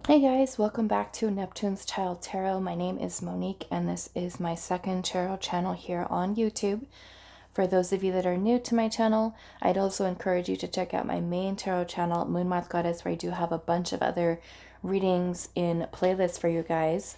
Hey guys, welcome back to Neptune's Child Tarot. My name is Monique and this is my second tarot channel here on YouTube. For those of you that are new to my channel, I'd also encourage you to check out my main tarot channel, Moon Moth Goddess, where I do have a bunch of other readings in playlists for you guys.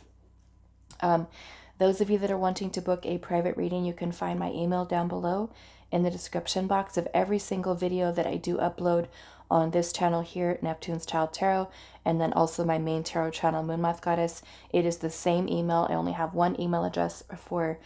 Those of you that are wanting to book a private reading, you can find my email down below in the description box of every single video that I do upload on this channel here, Neptune's Child Tarot, and then also my main tarot channel, Moon Moth Goddess. It is the same email. I only have one email address for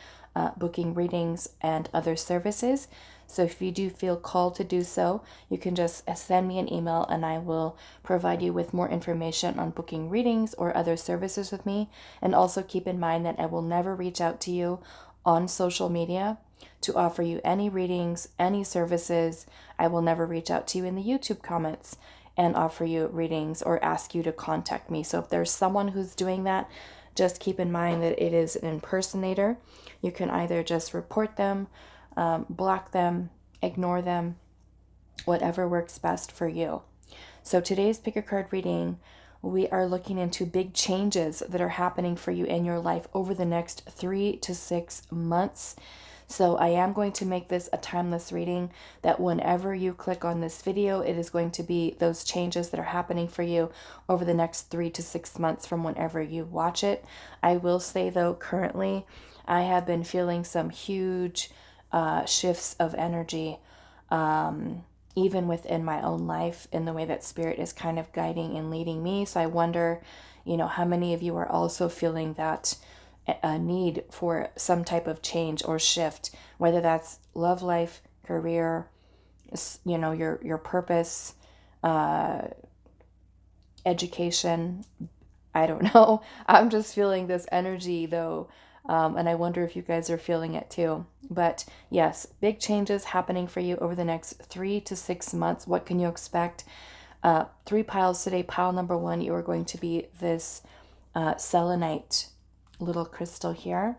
booking readings and other services. So if you do feel called to do so, you can just send me an email and I will provide you with more information on booking readings or other services with me. And also keep in mind that I will never reach out to you on social media to offer you any readings, any services. I will never reach out to you in the YouTube comments and offer you readings or ask you to contact me. So if there's someone who's doing that, just keep in mind that it is an impersonator. You can either just report them, block them, ignore them, whatever works best for you. So today's pick a card reading, we are looking into big changes that are happening for you in your life over the next 3 to 6 months. So I am going to make this a timeless reading that whenever you click on this video, it is going to be those changes that are happening for you over the next 3 to 6 months from whenever you watch it. I will say though, currently I have been feeling some huge shifts of energy, even within my own life in the way that spirit is kind of guiding and leading me. So I wonder, how many of you are also feeling that a need for some type of change or shift, whether that's love life, career, your purpose, education. I don't know. I'm just feeling this energy though. And I wonder if you guys are feeling it too. But yes, big changes happening for you over the next 3 to 6 months. What can you expect? 3 piles today. Pile number 1, you are going to be this selenite little crystal here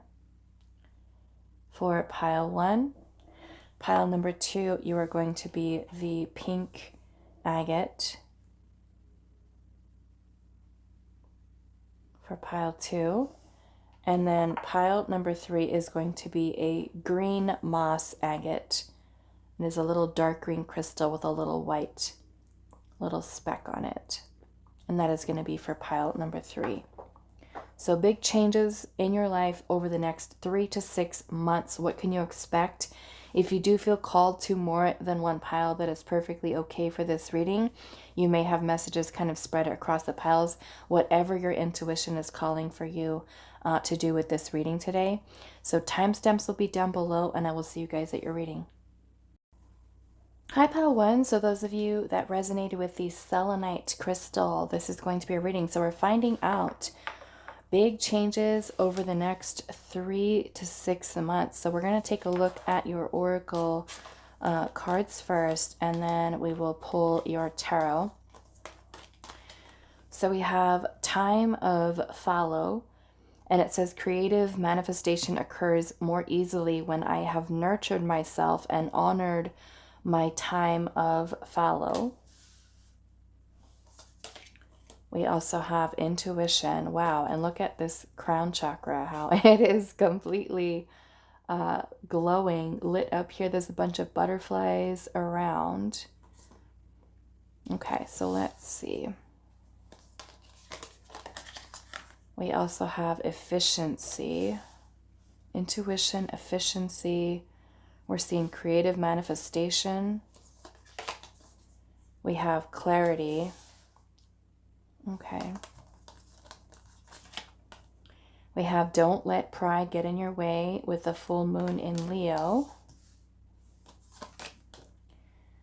for pile 1. Pile number 2, you are going to be the pink agate for pile 2. And then pile number 3 is going to be a green moss agate. It is a little dark green crystal with a little white little speck on it. And that is going to be for pile number 3. So big changes in your life over the next 3 to 6 months. What can you expect? If you do feel called to more than one pile, that is perfectly okay for this reading. You may have messages kind of spread across the piles, whatever your intuition is calling for you to do with this reading today. So timestamps will be down below and I will see you guys at your reading. Hi pile 1, so those of you that resonated with the selenite crystal, this is going to be a reading. So we're finding out big changes over the next 3 to 6 months. So we're going to take a look at your oracle cards first, and then we will pull your tarot. So we have time of fallow, and it says creative manifestation occurs more easily when I have nurtured myself and honored my time of fallow. We also have intuition. Wow, and look at this crown chakra, how it is completely glowing, lit up here. There's a bunch of butterflies around. Okay, so let's see. We also have efficiency, intuition, efficiency. We're seeing creative manifestation. We have clarity. Okay. We have don't let pride get in your way with the full moon in Leo.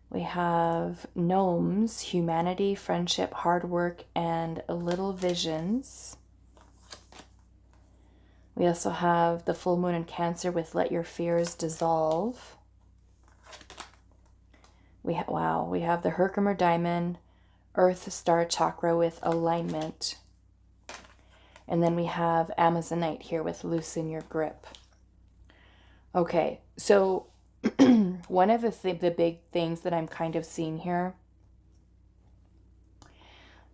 We have gnomes, humanity, friendship, hard work, and little visions. We also have the full moon in Cancer with let your fears dissolve. We have the Herkimer diamond, Earth Star Chakra with alignment. And then we have Amazonite here with loosen your grip. Okay, so one of the big things that I'm kind of seeing here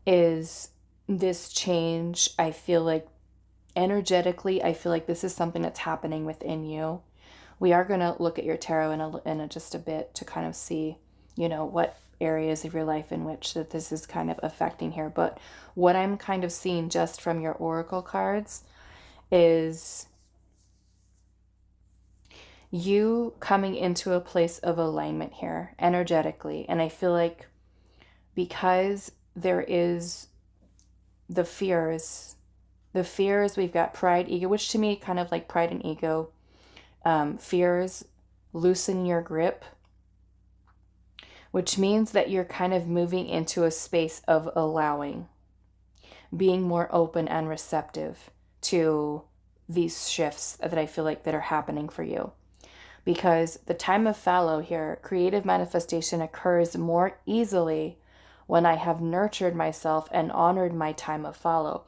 is this change, I feel like energetically, I feel like this is something that's happening within you. We are going to look at your tarot in just a bit to kind of see, you know, what areas of your life in which that this is kind of affecting here. But what I'm kind of seeing just from your oracle cards is you coming into a place of alignment here energetically. And I feel like because there is the fears, we've got pride, ego, which to me kind of like pride and ego, fears, loosen your grip, which means that you're kind of moving into a space of allowing, being more open and receptive to these shifts that I feel like that are happening for you. Because the time of fallow here, creative manifestation occurs more easily when I have nurtured myself and honored my time of fallow.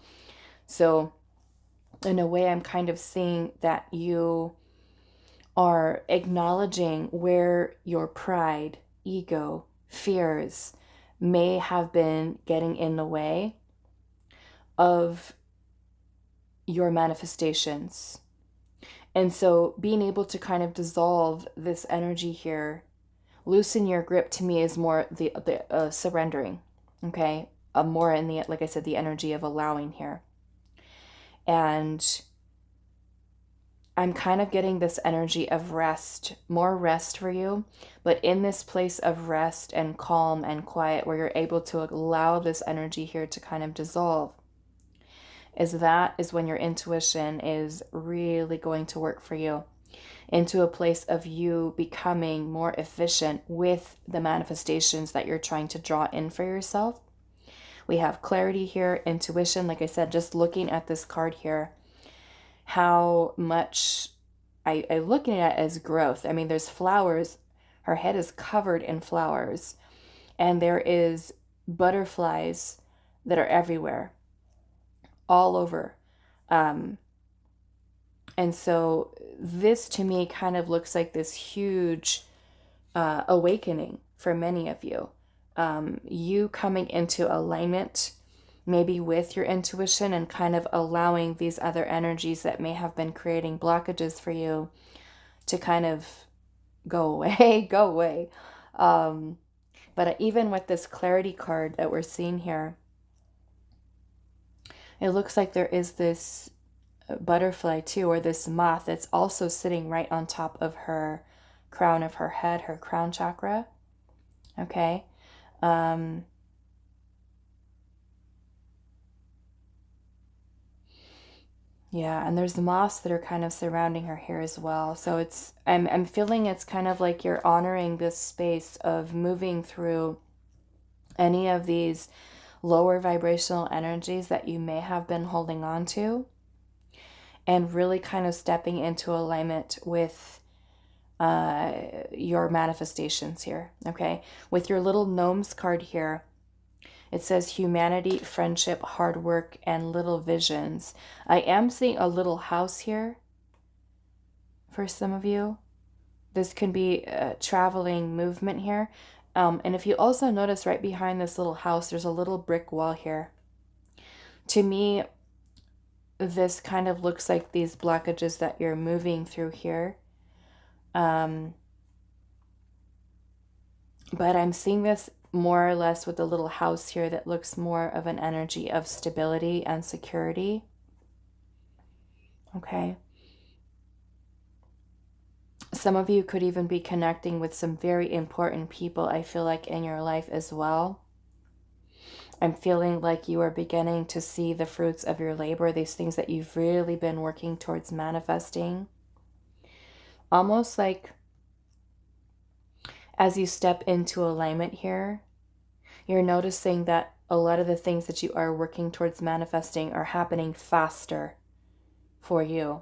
So in a way, I'm kind of seeing that you are acknowledging where your pride, ego, fears may have been getting in the way of your manifestations. And so being able to kind of dissolve this energy here, loosen your grip, to me is more the surrendering, okay? More in the, like I said, the energy of allowing here. And I'm kind of getting this energy of rest, more rest for you, but in this place of rest and calm and quiet where you're able to allow this energy here to kind of dissolve, is when your intuition is really going to work for you, into a place of you becoming more efficient with the manifestations that you're trying to draw in for yourself. We have clarity here, intuition, like I said, just looking at this card here, how much I look at it as growth. I mean, there's flowers. Her head is covered in flowers, and there is butterflies that are everywhere, all over. And so this to me kind of looks like this huge awakening for many of you. You coming into alignment maybe with your intuition and kind of allowing these other energies that may have been creating blockages for you to kind of go away. But even with this clarity card that we're seeing here, it looks like there is this butterfly too, or this moth that's also sitting right on top of her crown of her head, her crown chakra. Okay. Yeah, and there's the moths that are kind of surrounding her here as well. So it's I'm feeling it's kind of like you're honoring this space of moving through any of these lower vibrational energies that you may have been holding on to, and really kind of stepping into alignment with your manifestations here. Okay, with your little gnomes card here, it says humanity, friendship, hard work, and little visions. I am seeing a little house here for some of you. This could be a traveling movement here. And if you also notice right behind this little house, there's a little brick wall here. To me, this kind of looks like these blockages that you're moving through here. But I'm seeing this more or less with a little house here that looks more of an energy of stability and security. Okay. Some of you could even be connecting with some very important people, I feel like, in your life as well. I'm feeling like you are beginning to see the fruits of your labor, these things that you've really been working towards manifesting. Almost like as you step into alignment here, you're noticing that a lot of the things that you are working towards manifesting are happening faster for you.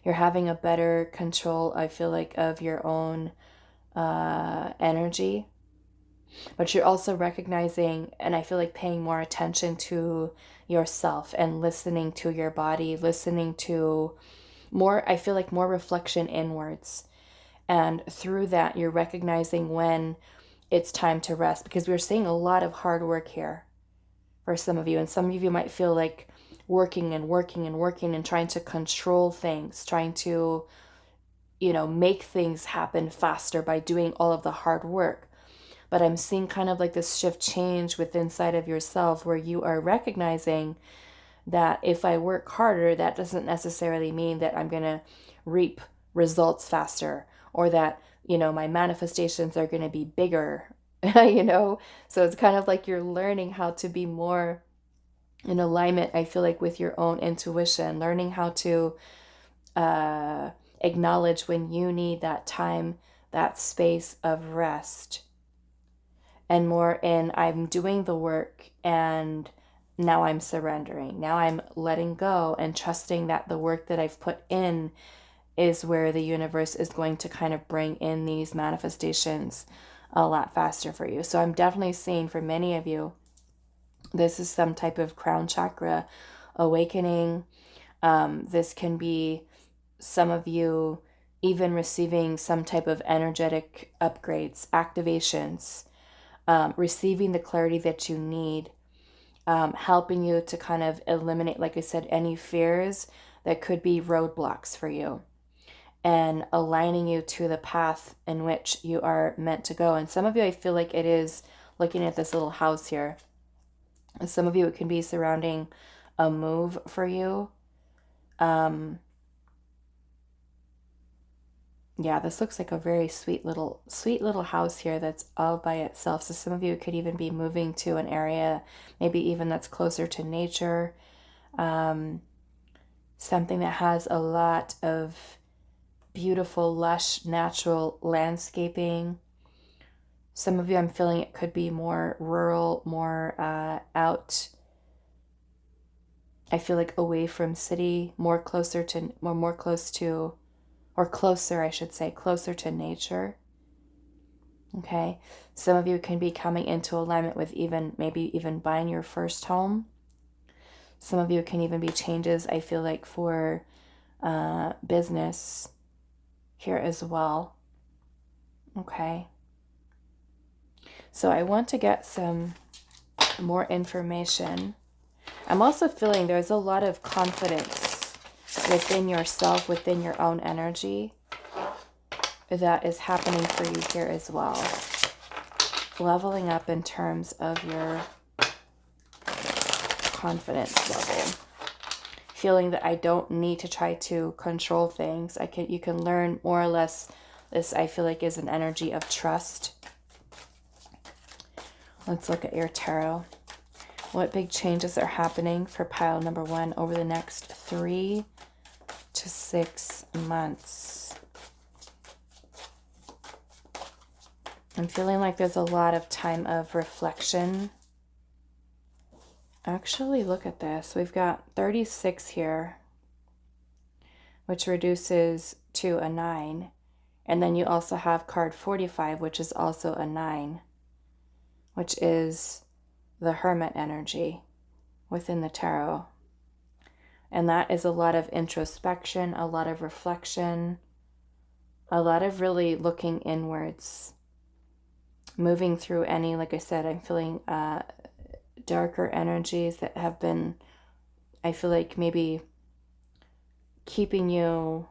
You're having a better control, I feel like, of your own energy. But you're also recognizing, and I feel like paying more attention to yourself and listening to your body, listening to more, I feel like more reflection inwards. And through that, you're recognizing when it's time to rest, because we're seeing a lot of hard work here for some of you. And some of you might feel like working and working and working and trying to control things, trying to, you know, make things happen faster by doing all of the hard work. But I'm seeing kind of like this shift change within inside of yourself, where you are recognizing that if I work harder, that doesn't necessarily mean that I'm going to reap results faster, or that, you know, my manifestations are going to be bigger, you know? So it's kind of like you're learning how to be more in alignment, I feel like, with your own intuition, learning how to acknowledge when you need that time, that space of rest, and more in I'm doing the work and now I'm surrendering. Now I'm letting go and trusting that the work that I've put in is where the universe is going to kind of bring in these manifestations a lot faster for you. So I'm definitely seeing for many of you, this is some type of crown chakra awakening. This can be some of you even receiving some type of energetic upgrades, activations, receiving the clarity that you need, helping you to kind of eliminate, like I said, any fears that could be roadblocks for you, and aligning you to the path in which you are meant to go. And some of you, I feel like it is looking at this little house here. Some of you, it can be surrounding a move for you. Yeah, this looks like a very sweet little house here that's all by itself. So some of you could even be moving to an area, maybe even that's closer to nature. Something that has a lot of beautiful, lush, natural landscaping. Some of you, I'm feeling it could be more rural, more out. I feel like away from city, more close to, or closer, I should say, closer to nature. Okay. Some of you can be coming into alignment with maybe even buying your first home. Some of you can even be changes, I feel like, for business here as well. Okay. So I want to get some more information. I'm also feeling there's a lot of confidence within yourself, within your own energy, that is happening for you here as well. Leveling up in terms of your confidence level. Feeling that I don't need to try to control things. You can learn more or less. This, I feel like, is an energy of trust. Let's look at your tarot. What big changes are happening for pile number 1 over the next 3 to 6 months? I'm feeling like there's a lot of time of reflection. Actually, look at this. We've got 36 here, which reduces to a 9. And then you also have card 45, which is also a 9, which is the Hermit energy within the tarot. And that is a lot of introspection, a lot of reflection, a lot of really looking inwards, moving through any, like I said, I'm feeling darker energies that have been, I feel like, maybe keeping you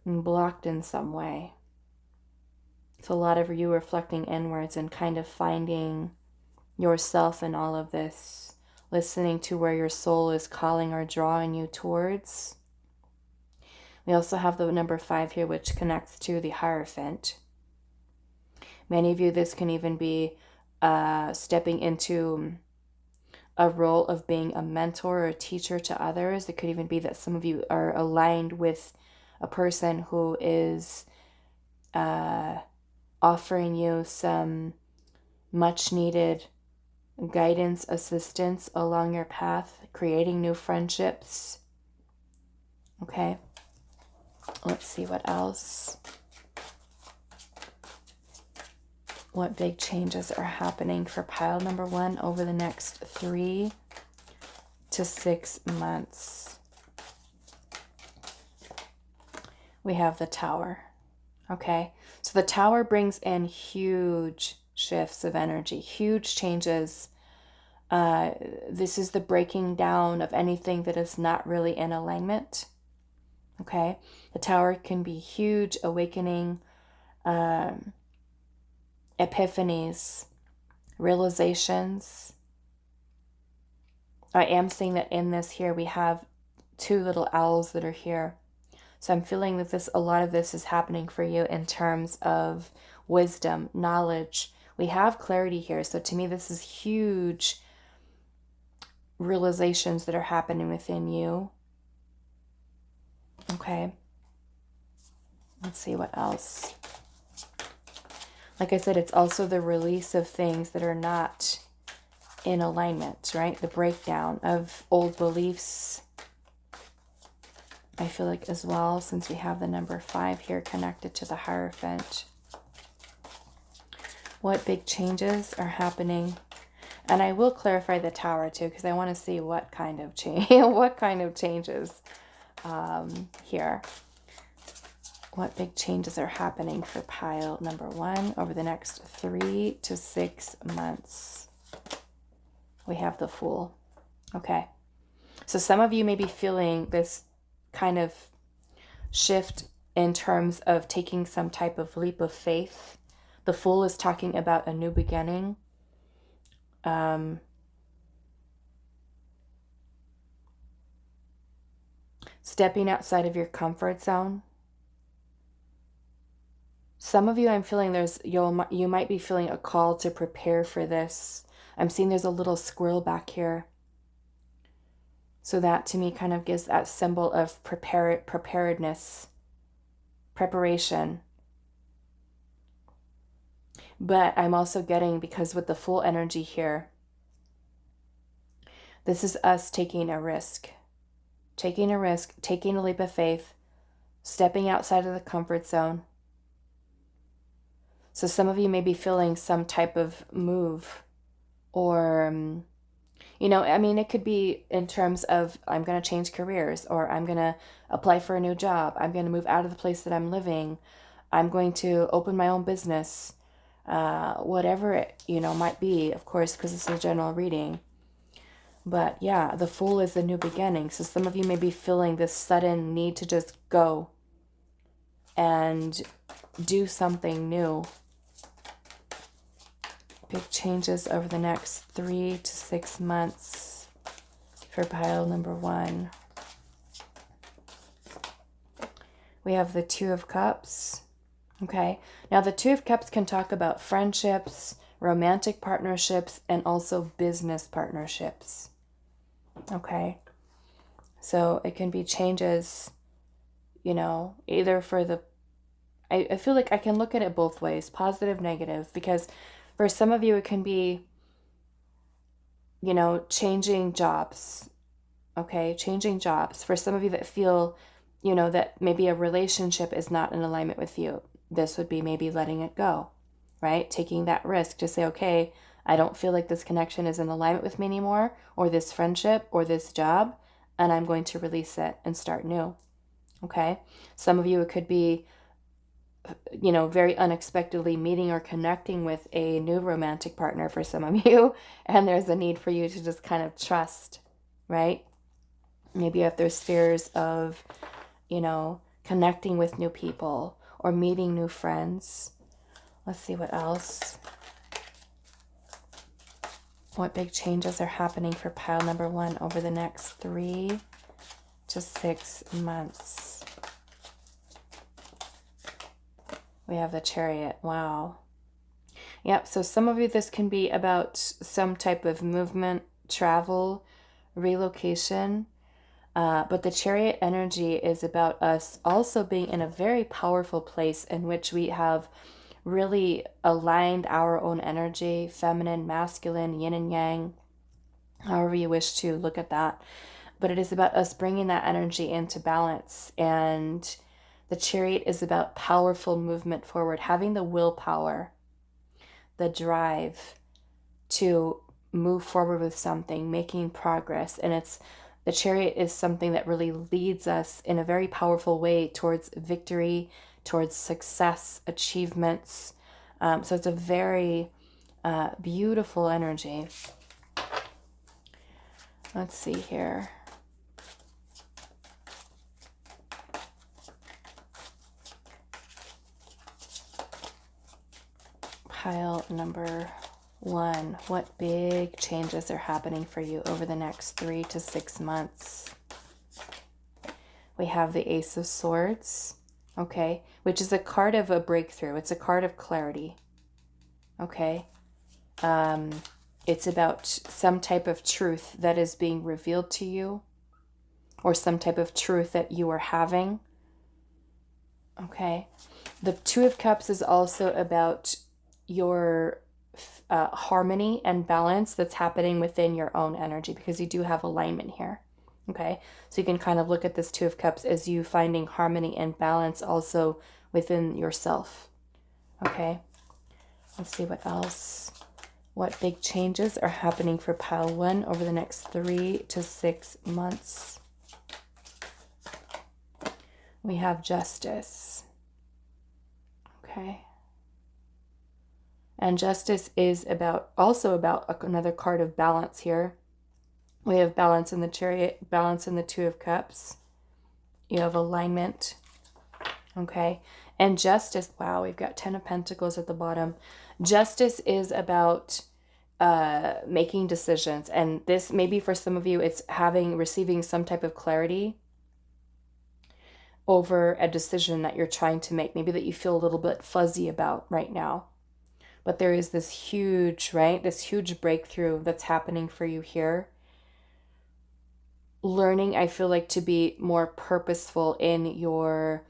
blocked in some way. It's a lot of you reflecting inwards and kind of finding yourself in all of this, listening to where your soul is calling or drawing you towards. We also have the number 5 here, which connects to the Hierophant. Many of you, this can even be stepping into a role of being a mentor or a teacher to others. It could even be that some of you are aligned with a person who is offering you some much needed guidance, assistance along your path, creating new friendships. Okay, let's see what else. What big changes are happening for pile number 1 over the next 3 to 6 months? We have the Tower. Okay, so the Tower brings in huge shifts of energy, huge changes This is the breaking down of anything that is not really in alignment. Okay, the Tower can be huge awakening, epiphanies, realizations. I am seeing that in this here we have two little owls that are here. So I'm feeling that a lot of this is happening for you in terms of wisdom, knowledge. We have clarity here. So to me, this is huge realizations that are happening within you. Okay. Let's see what else. Like I said, it's also the release of things that are not in alignment, right? The breakdown of old beliefs. I feel like as well, since we have the number 5 here connected to the Hierophant. What big changes are happening? And I will clarify the Tower too, because I want to see what kind of change, what kind of changes here. What big changes are happening for pile number 1 over the next 3 to 6 months? We have the Fool. Okay. So some of you may be feeling this kind of shift in terms of taking some type of leap of faith. The Fool is talking about a new beginning. Stepping outside of your comfort zone. Some of you, I'm feeling you might be feeling a call to prepare for this. I'm seeing there's a little squirrel back here. So that to me kind of gives that symbol of preparedness, preparation. But I'm also getting, because with the Full energy here, this is us taking a risk. Taking a risk, taking a leap of faith, stepping outside of the comfort zone. So some of you may be feeling some type of move, or you know, I mean, it could be in terms of I'm going to change careers, or I'm going to apply for a new job. I'm going to move out of the place that I'm living. I'm going to open my own business. Whatever it, you know, might be, of course, because it's a general reading. But yeah, the Fool is the new beginning. So some of you may be feeling this sudden need to just go and do something new. Big changes over the next 3 to 6 months for pile number 1. We have the Two of Cups. Okay. Now the Two of Cups can talk about friendships, romantic partnerships, and also business partnerships. Okay. So it can be changes, you know, either for the, I feel like I can look at it both ways, positive, negative, because for some of you, it can be, you know, changing jobs, okay? Changing jobs. For some of you that feel, you know, that maybe a relationship is not in alignment with you, this would be maybe letting it go, right? Taking that risk to say, okay, I don't feel like this connection is in alignment with me anymore, or this friendship, or this job, and I'm going to release it and start new, okay? Some of you, it could be, you know, very unexpectedly meeting or connecting with a new romantic partner for some of you, and there's a need for you to just kind of trust, right? Maybe if there's fears of, you know, connecting with new people or meeting new friends. Let's see what else. What big changes are happening for pile number 1 over the next 3 to 6 months? We have the Chariot. Wow. Yep. So some of you, this can be about some type of movement, travel, relocation. But the Chariot energy is about us also being in a very powerful place in which we have really aligned our own energy, feminine, masculine, yin and yang, however you wish to look at that. But it is about us bringing that energy into balance. And the Chariot is about powerful movement forward, having the willpower, the drive to move forward with something, making progress. And the Chariot is something that really leads us in a very powerful way towards victory, towards success, achievements. So it's a very beautiful energy. Let's see here. Pile number 1. What big changes are happening for you over the next 3 to 6 months? We have the Ace of Swords, okay, which is a card of a breakthrough. It's a card of clarity, okay. It's about some type of truth that is being revealed to you, or some type of truth that you are having, okay. The Two of Cups is also about your harmony and balance that's happening within your own energy, because you do have alignment here, okay. So you can kind of look at this Two of Cups as you finding harmony and balance also within yourself, okay. Let's see what else. What big changes are happening for pile 1 over the next 3 to 6 months? We have Justice, okay. And Justice is also about another card of balance here. We have balance in the Chariot, balance in the Two of Cups. You have alignment, okay. And Justice, wow, we've got 10 of Pentacles at the bottom. Justice is about making decisions. And this, maybe for some of you, it's receiving some type of clarity over a decision that you're trying to make, maybe that you feel a little bit fuzzy about right now. But there is this huge, right? This huge breakthrough that's happening for you here. Learning, I feel like, to be more purposeful in your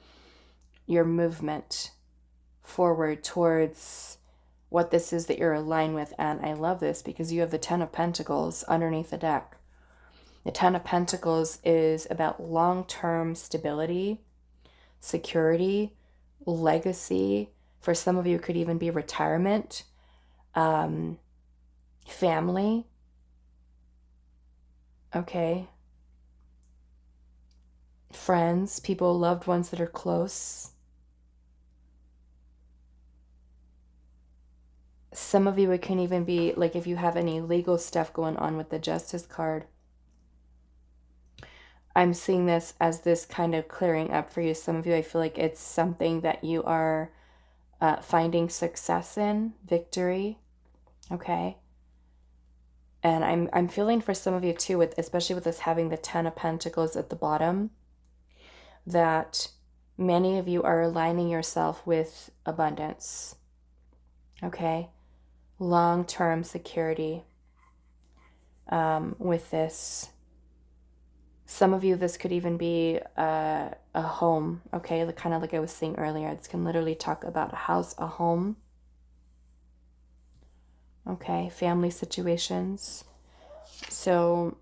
movement forward towards what this is that you're aligned with. And I love this because you have the 10 of Pentacles underneath the deck. The 10 of Pentacles is about long-term stability, security, legacy. For some of you, it could even be retirement, family, okay, friends, people, loved ones that are close. Some of you, it can even be like if you have any legal stuff going on with the Justice card. I'm seeing this as this kind of clearing up for you. Some of you, I feel like it's something that you are finding success in, victory, okay? And I'm feeling for some of you too, especially with us having the 10 of Pentacles at the bottom, that many of you are aligning yourself with abundance, okay? Long-term security with this. Some of you, this could even be a home, okay? Kind of like I was saying earlier. This can literally talk about a house, a home, okay? Family situations. So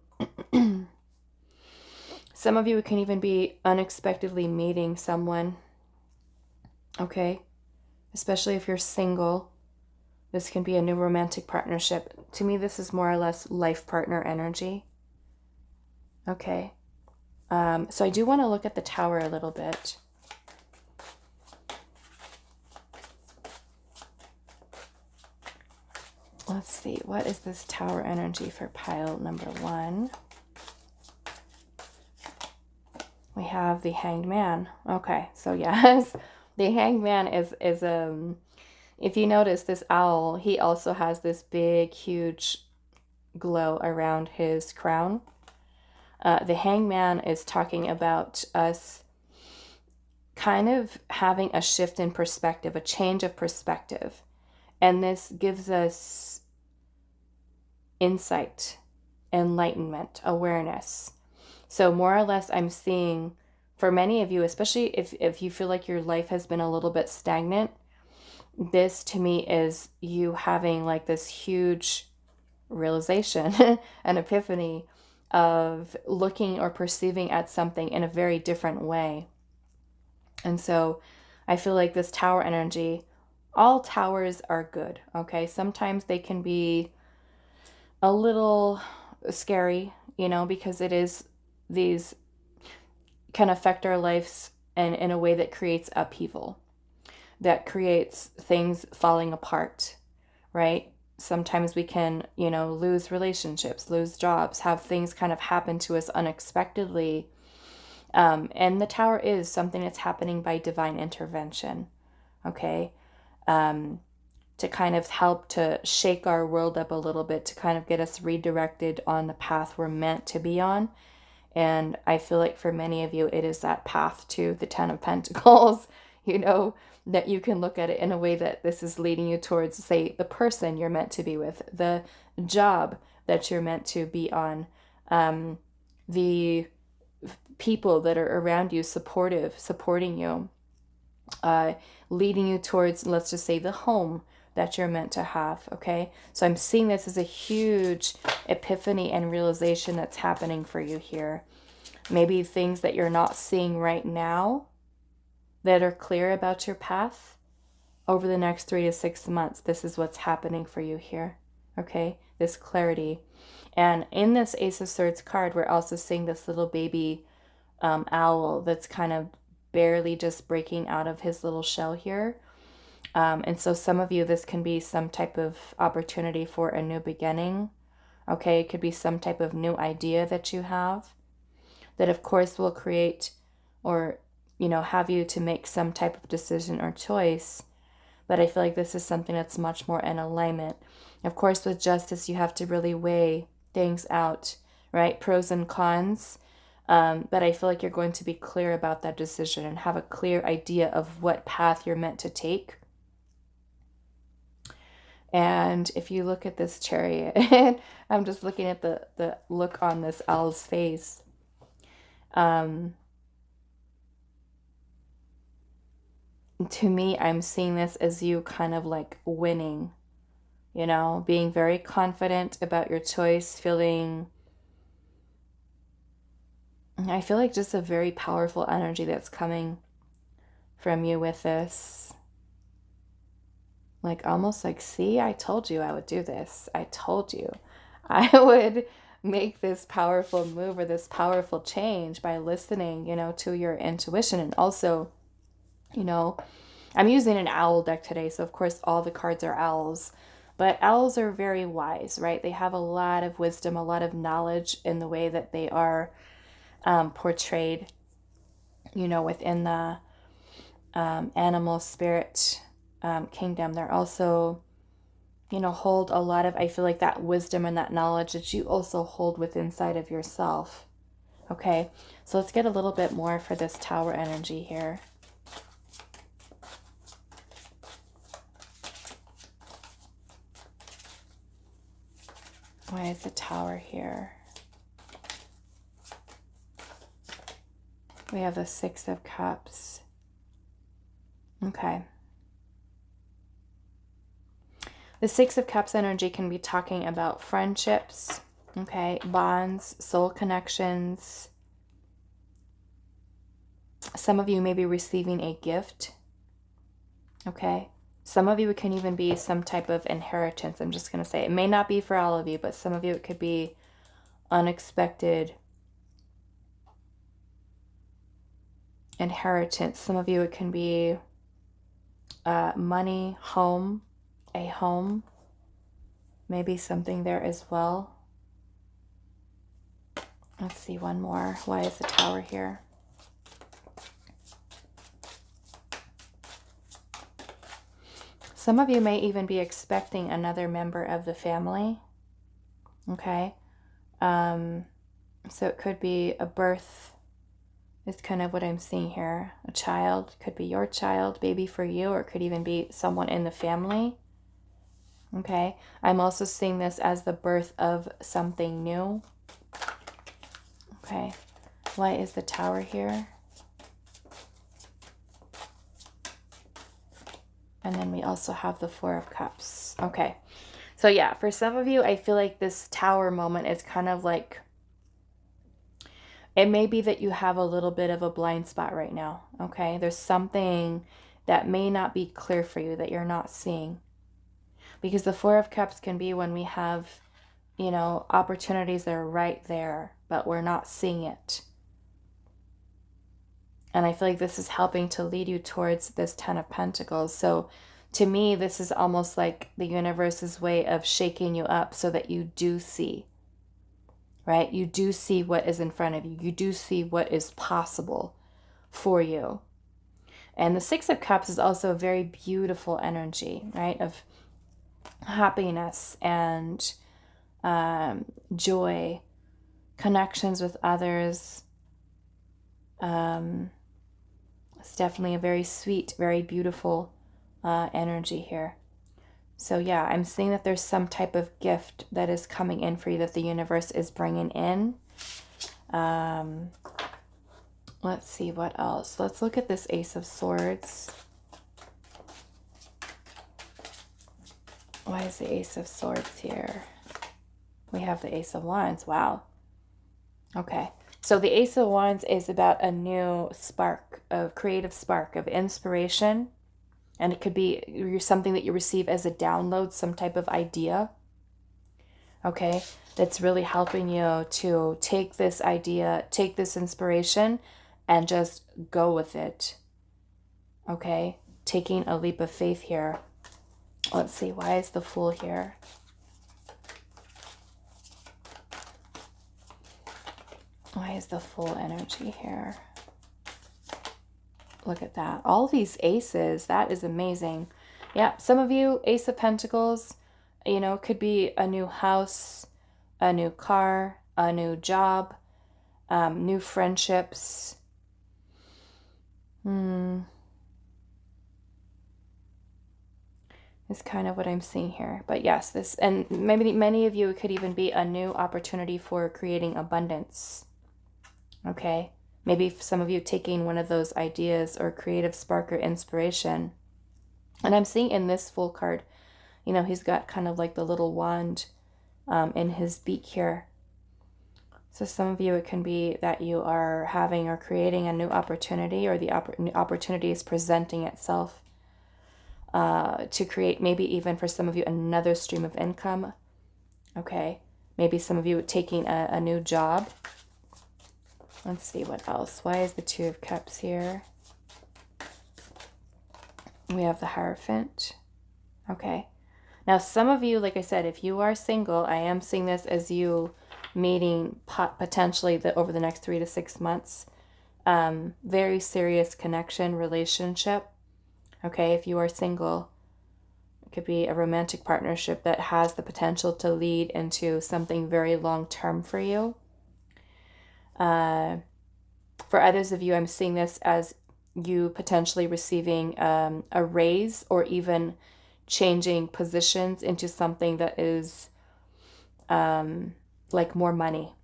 some of you can even be unexpectedly meeting someone, okay? Especially if you're single. This can be a new romantic partnership. To me, this is more or less life partner energy. Okay, so I do want to look at the Tower a little bit. Let's see, what is this Tower energy for pile number 1? We have the Hanged Man. Okay, so yes, the Hanged Man is if you notice this owl, he also has this big, huge glow around his crown. The Hanged Man is talking about us kind of having a shift in perspective, a change of perspective. And this gives us insight, enlightenment, awareness. So more or less I'm seeing for many of you, especially if you feel like your life has been a little bit stagnant, this to me is you having like this huge realization, an epiphany of looking or perceiving at something in a very different way. And so I feel like this Tower energy, all towers are good, okay? Sometimes they can be a little scary, you know, because these can affect our lives in a way that creates upheaval, that creates things falling apart, right? Sometimes we can, you know, lose relationships, lose jobs, have things kind of happen to us unexpectedly. And the Tower is something that's happening by divine intervention, okay? To kind of help to shake our world up a little bit, to kind of get us redirected on the path we're meant to be on. And I feel like for many of you, it is that path to the Ten of Pentacles, you know, that you can look at it in a way that this is leading you towards, say, the person you're meant to be with, the job that you're meant to be on, the people that are around you, supporting you, leading you towards, let's just say, the home that you're meant to have, okay? So I'm seeing this as a huge epiphany and realization that's happening for you here. Maybe things that you're not seeing right now that are clear about your path. Over the next 3 to 6 months, this is what's happening for you here, okay? This clarity. And in this Ace of Swords card, we're also seeing this little baby owl that's kind of barely just breaking out of his little shell here. And so some of you, this can be some type of opportunity for a new beginning. Okay, it could be some type of new idea that you have that, of course, will create or, you know, have you to make some type of decision or choice. But I feel like this is something that's much more in alignment. Of course, with justice, you have to really weigh things out, right? Pros and cons. But I feel like you're going to be clear about that decision and have a clear idea of what path you're meant to take. And if you look at this Chariot, I'm just looking at the look on this owl's face. To me, I'm seeing this as you kind of like winning, you know, being very confident about your choice, feeling, I feel like just a very powerful energy that's coming from you with this. Like almost like, see, I told you I would do this. I told you I would make this powerful move or this powerful change by listening, you know, to your intuition. And also, you know, I'm using an owl deck today, so of course all the cards are owls. But owls are very wise, right? They have a lot of wisdom, a lot of knowledge in the way that they are portrayed, you know, within the animal spirit kingdom. They're also, you know, hold a lot of, I feel like, that wisdom and that knowledge that you also hold within inside of yourself. Okay, so let's get a little bit more for this Tower energy here. Why is the Tower here? We have the Six of Cups. Okay. The Six of Cups energy can be talking about friendships, okay, bonds, soul connections. Some of you may be receiving a gift, okay? Some of you, it can even be some type of inheritance. I'm just going to say it may not be for all of you, but some of you, it could be unexpected inheritance. Some of you, it can be money, home, a home, maybe something there as well. Let's see, one more. Why is the Tower here? Some of you may even be expecting another member of the family. Okay. So it could be a birth. Is kind of what I'm seeing here. A child, could be your child, baby for you, or it could even be someone in the family. Okay. I'm also seeing this as the birth of something new. Okay. Why is the Tower here? And then we also have the Four of Cups. Okay. So yeah, for some of you, I feel like this Tower moment is kind of like, it may be that you have a little bit of a blind spot right now, okay? There's something that may not be clear for you that you're not seeing. Because the Four of Cups can be when we have, you know, opportunities that are right there, but we're not seeing it. And I feel like this is helping to lead you towards this Ten of Pentacles. So To me, this is almost like the universe's way of shaking you up so that you do see, right? You do see what is in front of you. You do see what is possible for you. And the Six of Cups is also a very beautiful energy, right? Of happiness and joy, connections with others. It's definitely a very sweet, very beautiful energy here. So yeah, I'm seeing that there's some type of gift that is coming in for you that the universe is bringing in. Let's see what else. Let's look at this Ace of Swords. Why is the Ace of Swords here? We have the Ace of Wands. Wow. Okay. So the Ace of Wands is about a new spark, a creative spark of inspiration. And it could be something that you receive as a download, some type of idea. Okay. That's really helping you to take this idea, take this inspiration, and just go with it. Okay. Taking a leap of faith here. Let's see. Why is the Fool here? Why is the Fool energy here? Look at that. All these aces. That is amazing. Yeah. Some of you, Ace of Pentacles, you know, could be a new house, a new car, a new job, new friendships. Is kind of what I'm seeing here. But yes, this, and maybe many of you, it could even be a new opportunity for creating abundance. Okay. Maybe some of you taking one of those ideas or creative spark or inspiration. And I'm seeing in this Fool card, you know, he's got kind of like the little wand in his beak here. So some of you, it can be that you are having or creating a new opportunity, or the opportunity is presenting itself to create, maybe even for some of you, another stream of income. Okay. Maybe some of you taking a new job. Let's see what else. Why is the Two of Cups here? We have the Hierophant. Okay. Now, some of you, like I said, if you are single, I am seeing this as you meeting potentially over the next 3 to 6 months. Very serious connection, relationship. Okay, if you are single, it could be a romantic partnership that has the potential to lead into something very long-term for you. For others of you, I'm seeing this as you potentially receiving a raise, or even changing positions into something that is like more money.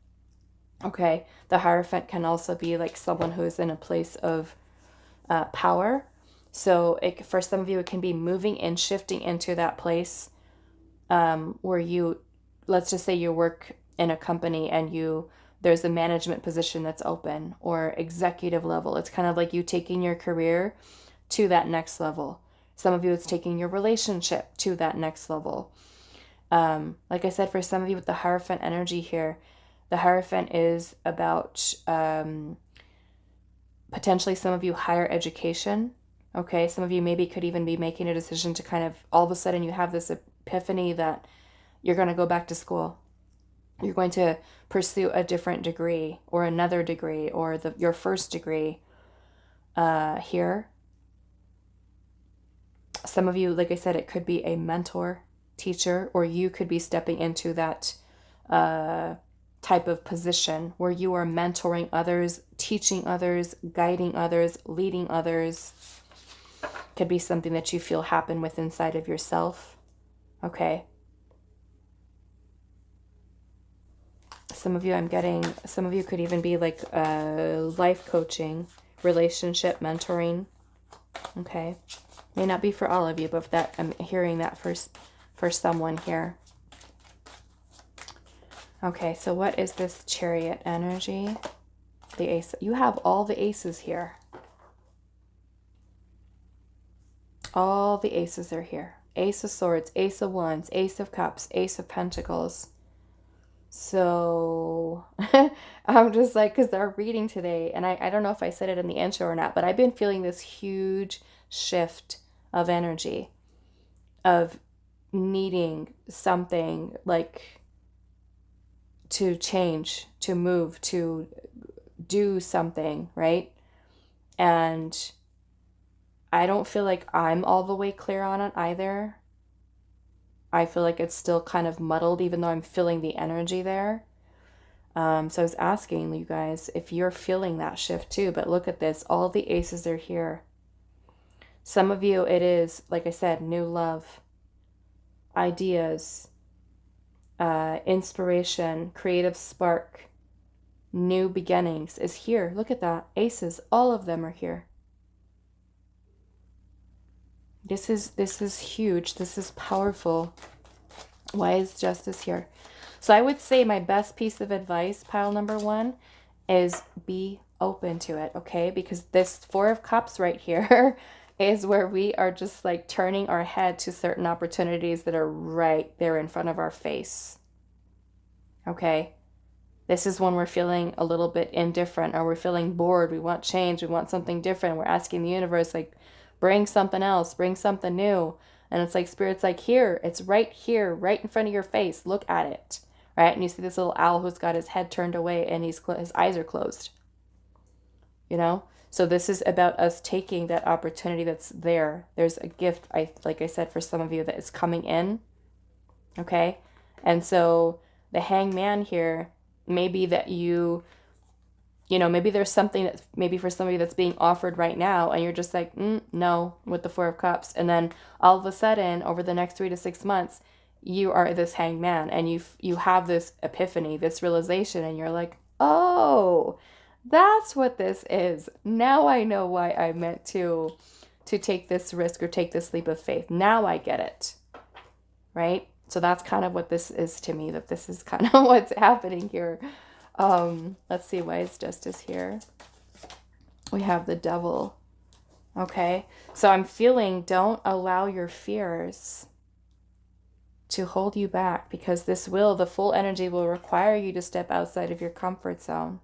Okay, the Hierophant can also be like someone who is in a place of power. So for some of you, it can be moving and shifting into that place where you, let's just say you work in a company and there's a management position that's open, or executive level. It's kind of like you taking your career to that next level. Some of you, it's taking your relationship to that next level. Like I said, for some of you with the Hierophant energy here, the Hierophant is about potentially some of you higher education. Okay, some of you maybe could even be making a decision to kind of, all of a sudden you have this epiphany that you're going to go back to school. You're going to pursue a different degree, or another degree, or your first degree here. Some of you, like I said, it could be a mentor, teacher, or you could be stepping into that type of position where you are mentoring others, teaching others, guiding others, leading others. Could be something that you feel happen with inside of yourself. Okay. Some of you, some of you could even be like life coaching, relationship mentoring. Okay. May not be for all of you, but I'm hearing that for someone here. Okay, so what is this Chariot energy? The Ace. You have all the aces here. All the aces are here. Ace of Swords, Ace of Wands, Ace of Cups, Ace of Pentacles. So I'm just like, because they're reading today, and I don't know if I said it in the intro or not, but I've been feeling this huge shift of energy. of needing something like to change, to move, to do something, right? And I don't feel like I'm all the way clear on it either. I feel like it's still kind of muddled, even though I'm feeling the energy there. So I was asking you guys if you're feeling that shift too, but look at this. All of the aces are here. Some of you, it is, like I said, new love, ideas, inspiration, creative spark, new beginnings is here. Look at that. Aces, all of them are here. This is huge. This is powerful. Why is justice here? So I would say my best piece of advice, pile number 1, is be open to it, okay? Because this 4 of Cups right here is where we are just like turning our head to certain opportunities that are right there in front of our face, okay? This is when we're feeling a little bit indifferent, or we're feeling bored. We want change. We want something different. We're asking the universe, like, bring something else, bring something new. And it's like, Spirit's like, here, it's right here, right in front of your face. Look at it, right? And you see this little owl who's got his head turned away and his eyes are closed, you know? So this is about us taking that opportunity that's there. There's a gift, like I said, for some of you that is coming in, okay? And so the Hangman here, maybe that you know, maybe there's something that maybe for somebody that's being offered right now, and you're just like, no, with the 4 of Cups. And then all of a sudden, over the next 3 to 6 months, you are this Hangman, and you have this epiphany, this realization, and you're like, oh, that's what this is. Now I know why I meant to take this risk or take this leap of faith. Now I get it, right? So that's kind of what this is to me, that this is kind of what's happening here. Let's see, why is justice here? We have the Devil. Okay, so I'm feeling, don't allow your fears to hold you back, because this will, the full energy will require you to step outside of your comfort zone.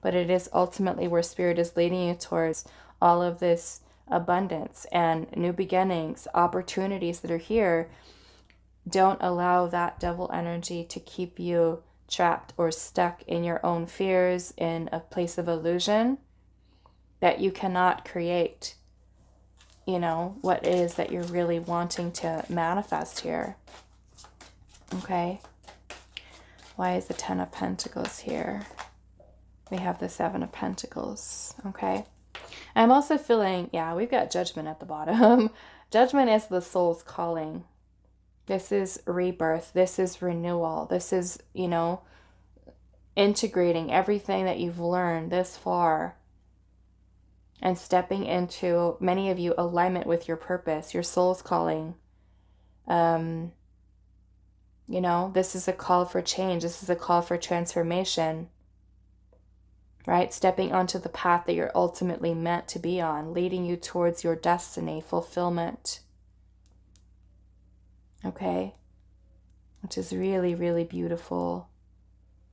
But it is ultimately where Spirit is leading you towards all of this abundance and new beginnings, opportunities that are here. Don't allow that Devil energy to keep you trapped or stuck in your own fears, in a place of illusion that you cannot create, you know, what it is that you're really wanting to manifest here. Okay. Why is the 10 of Pentacles here? We have the 7 of Pentacles. Okay. I'm also feeling, yeah, we've got Judgment at the bottom. Judgment is the soul's calling. This is rebirth. This is renewal. This is, you know, integrating everything that you've learned this far and stepping into, many of you, alignment with your purpose, your soul's calling. You know, this is a call for change. This is a call for transformation, right? Stepping onto the path that you're ultimately meant to be on, leading you towards your destiny, fulfillment. Okay, which is really, really beautiful,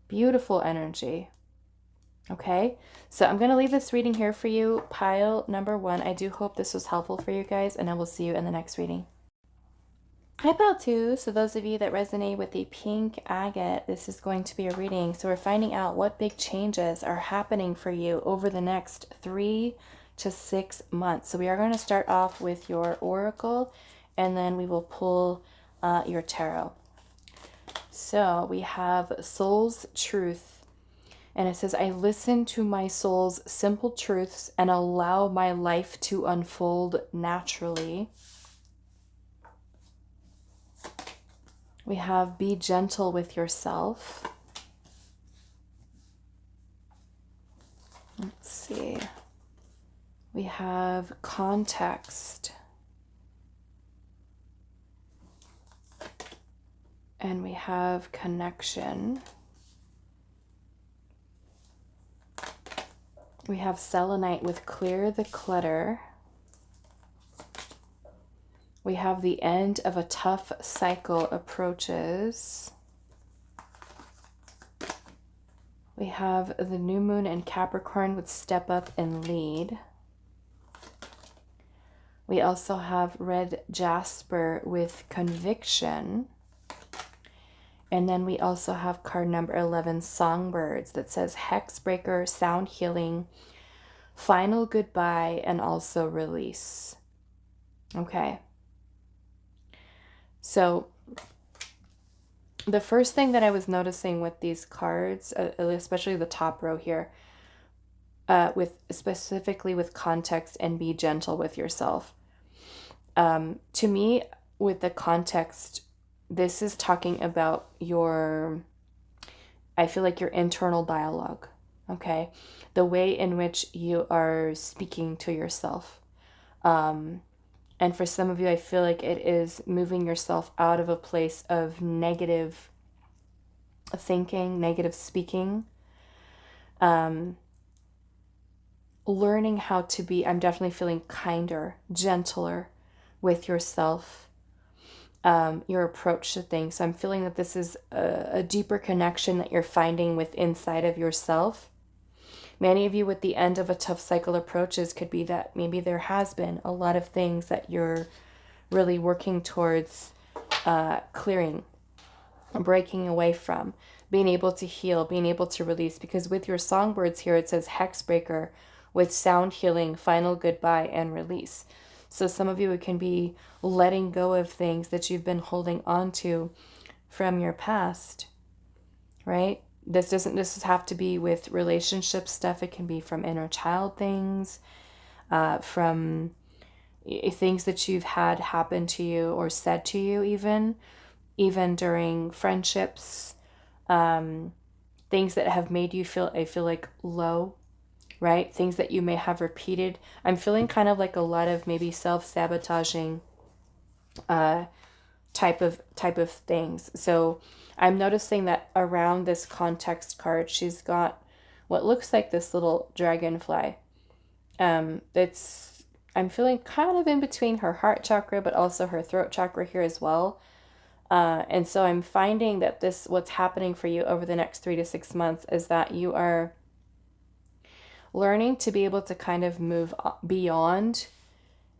beautiful energy. Okay, so I'm going to leave this reading here for you, pile number 1. I do hope this was helpful for you guys, and I will see you in the next reading. Hi, pile 2. So those of you that resonate with the pink agate, this is going to be a reading. So we're finding out what big changes are happening for you over the next 3 to 6 months. So we are going to start off with your oracle, and then we will pull your tarot. So we have Soul's Truth, and it says, I listen to my soul's simple truths and allow my life to unfold naturally. We have Be Gentle with Yourself. Let's see. We have Context. And we have Connection. We have Selenite with Clear the Clutter. We have The End of a Tough Cycle Approaches. We have the New Moon in Capricorn with Step Up and Lead. We also have red jasper with conviction. And then we also have card number 11, songbirds, that says hexbreaker, sound healing, final goodbye, and also release. Okay. So the first thing that I was noticing with these cards, especially the top row here, with specifically with context and be gentle with yourself. To me, with the context, this is talking about I feel like your internal dialogue, okay? The way in which you are speaking to yourself. And for some of you, I feel like it is moving yourself out of a place of negative thinking, negative speaking. Learning how to be, I'm definitely feeling kinder, gentler with yourself, your approach to things. So I'm feeling that this is a deeper connection that you're finding with inside of yourself. Many of you with the end of a tough cycle approaches could be that maybe there has been a lot of things that you're really working towards clearing, breaking away from, being able to heal, being able to release. Because with your songbirds here, it says hexbreaker with sound healing, final goodbye, and release. So some of you, it can be letting go of things that you've been holding on to from your past, right? This doesn't have to be with relationship stuff. It can be from inner child things, from things that you've had happen to you or said to you, even during friendships, things that have made you feel, I feel like, low, right? Things that you may have repeated. I'm feeling kind of like a lot of maybe self-sabotaging type of things. So I'm noticing that around this context card, she's got what looks like this little dragonfly. I'm feeling kind of in between her heart chakra, but also her throat chakra here as well. And so I'm finding that what's happening for you over the next 3 to 6 months is that you are learning to be able to kind of move beyond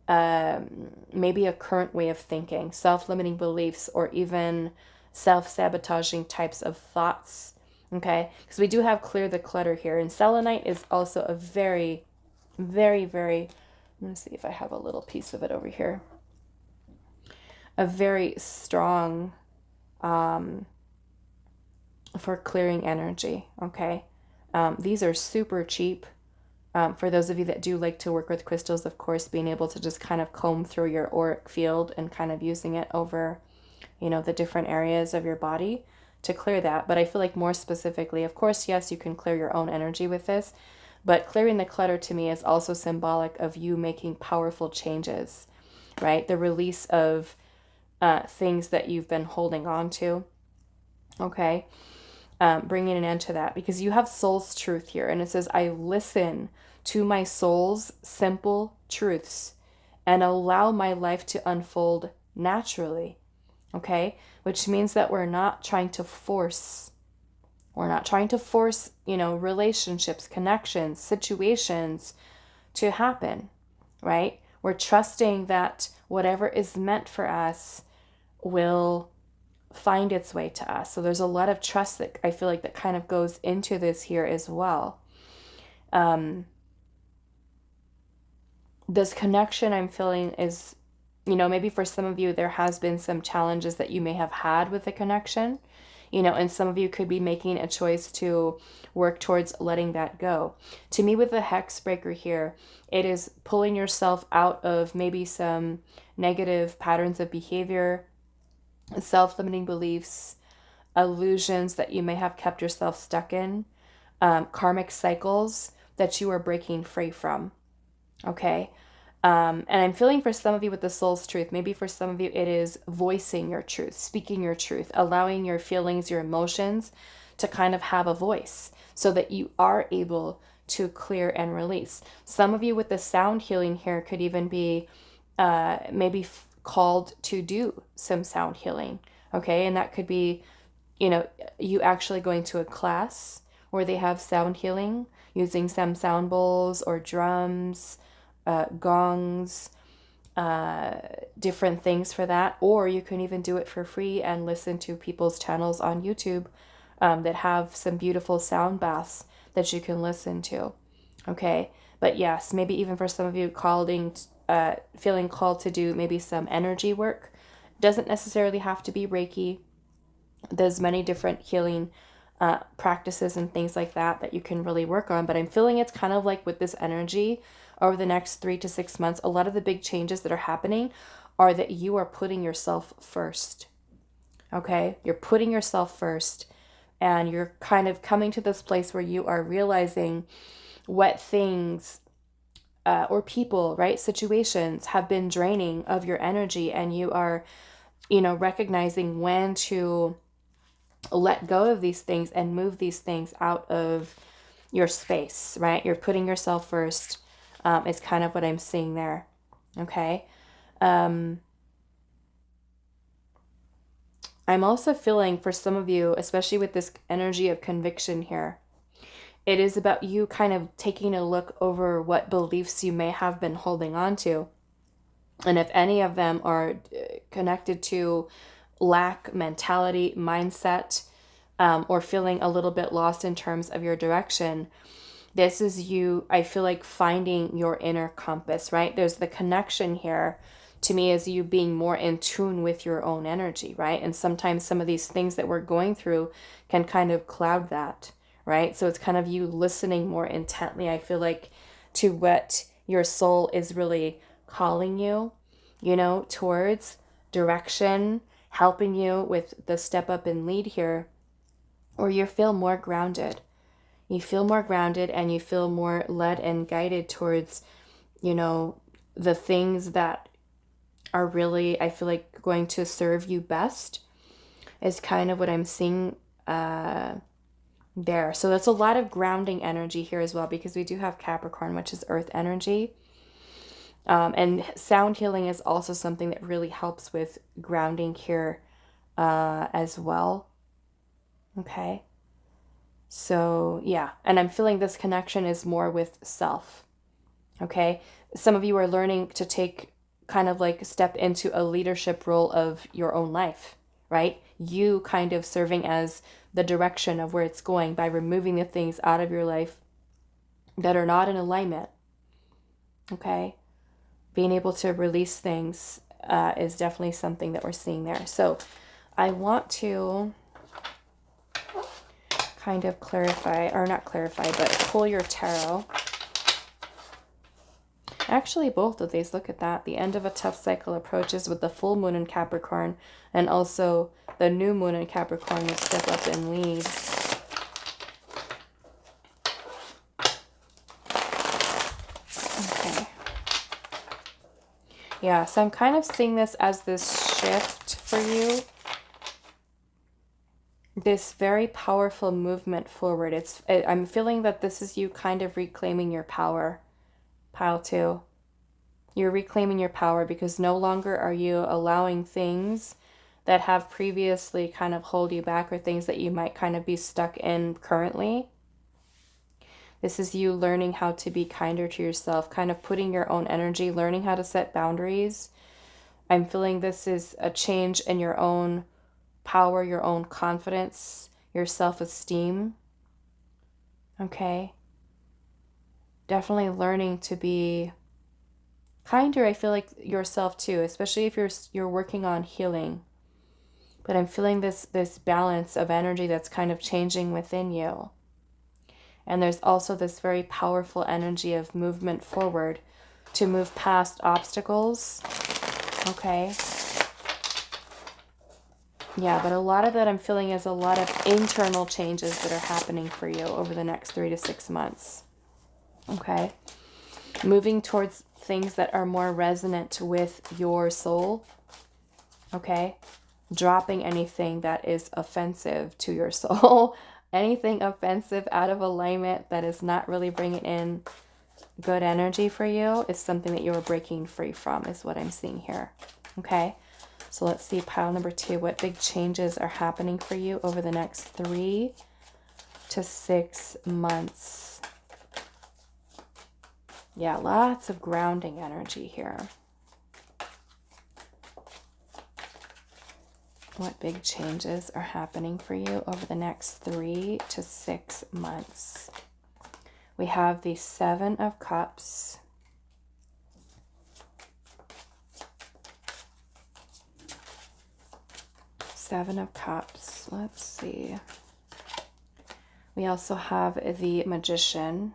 maybe a current way of thinking, self-limiting beliefs, or even self-sabotaging types of thoughts. Okay, because we do have clear the clutter here, and selenite is also a very, very, very, I'm going to see if I have a little piece of it over here, a very strong for clearing energy. Okay, these are super cheap. For those of you that do like to work with crystals, of course, being able to just kind of comb through your auric field and kind of using it over, the different areas of your body to clear that. But I feel like more specifically, of course, yes, you can clear your own energy with this, but clearing the clutter to me is also symbolic of you making powerful changes, right? The release of things that you've been holding on to, okay? Bringing an end to that, because you have soul's truth here. And it says, I listen to my soul's simple truths and allow my life to unfold naturally. Okay. Which means that we're not trying to force, relationships, connections, situations to happen, right? We're trusting that whatever is meant for us will find its way to us. So there's a lot of trust that I feel like that kind of goes into this here as well. This connection I'm feeling is, maybe for some of you, there has been some challenges that you may have had with the connection, and some of you could be making a choice to work towards letting that go. To me, with the hex breaker here, it is pulling yourself out of maybe some negative patterns of behavior, self-limiting beliefs, illusions that you may have kept yourself stuck in, karmic cycles that you are breaking free from. Okay. And I'm feeling for some of you with the soul's truth, maybe for some of you, it is voicing your truth, speaking your truth, allowing your feelings, your emotions to kind of have a voice so that you are able to clear and release. Some of you with the sound healing here could even be maybe called to do some sound healing. Okay. And that could be, you actually going to a class where they have sound healing using some sound bowls or drums, gongs, different things for that, or you can even do it for free and listen to people's channels on YouTube that have some beautiful sound baths that you can listen to. Okay, but yes, maybe even for some of you feeling called to do maybe some energy work. Doesn't necessarily have to be Reiki. There's many different healing practices and things like that that you can really work on. But I'm feeling it's kind of like with this energy over the next 3 to 6 months, a lot of the big changes that are happening are that you are putting yourself first. Okay? You're putting yourself first, and you're kind of coming to this place where you are realizing what things or people, right, situations have been draining of your energy, and you are, recognizing when to let go of these things and move these things out of your space, right? You're putting yourself first, is kind of what I'm seeing there. Okay. I'm also feeling for some of you, especially with this energy of conviction here, it is about you kind of taking a look over what beliefs you may have been holding on to. And if any of them are connected to lack mentality, mindset, or feeling a little bit lost in terms of your direction, this is you, I feel like, finding your inner compass, right? There's the connection here to me as you being more in tune with your own energy, right? And sometimes some of these things that we're going through can kind of cloud that, right? So it's kind of you listening more intently, I feel like, to what your soul is really calling you, towards direction, helping you with the step up and lead here, or you feel more grounded. You feel more grounded and you feel more led and guided towards, the things that are really, I feel like, going to serve you best is kind of what I'm seeing there. So that's a lot of grounding energy here as well, because we do have Capricorn, which is earth energy. And sound healing is also something that really helps with grounding here as well. Okay. So yeah, and I'm feeling this connection is more with self. Okay. Some of you are learning to take kind of like step into a leadership role of your own life, right? You kind of serving as the direction of where it's going by removing the things out of your life that are not in alignment. Okay. Being able to release things is definitely something that we're seeing there. So I want to kind of clarify, or not clarify, but pull your tarot. Actually, both of these, look at that. The end of a tough cycle approaches with the full moon in Capricorn, and also the new moon in Capricorn will step up and lead. Okay. Yeah, so I'm kind of seeing this as this shift for you. This very powerful movement forward. I'm feeling that this is you kind of reclaiming your power. Pile 2. You're reclaiming your power because no longer are you allowing things that have previously kind of hold you back, or things that you might kind of be stuck in currently. This is you learning how to be kinder to yourself, kind of putting your own energy, learning how to set boundaries. I'm feeling this is a change in your own power, your own confidence, your self-esteem. Okay. Definitely learning to be kinder, I feel like, yourself too, especially if you're working on healing. But I'm feeling this balance of energy that's kind of changing within you. And there's also this very powerful energy of movement forward to move past obstacles. Okay. Yeah, but a lot of that I'm feeling is a lot of internal changes that are happening for you over the next 3 to 6 months. Okay. Moving towards things that are more resonant with your soul. Okay. Dropping anything that is offensive to your soul. Anything offensive, out of alignment, that is not really bringing in good energy for you, is something that you are breaking free from, is what I'm seeing here. Okay. So let's see, pile number 2, what big changes are happening for you over the next 3 to 6 months. Yeah, lots of grounding energy here. What big changes are happening for you over the next 3 to 6 months? We have the Seven of Cups. Seven of Cups. Let's see. We also have the Magician.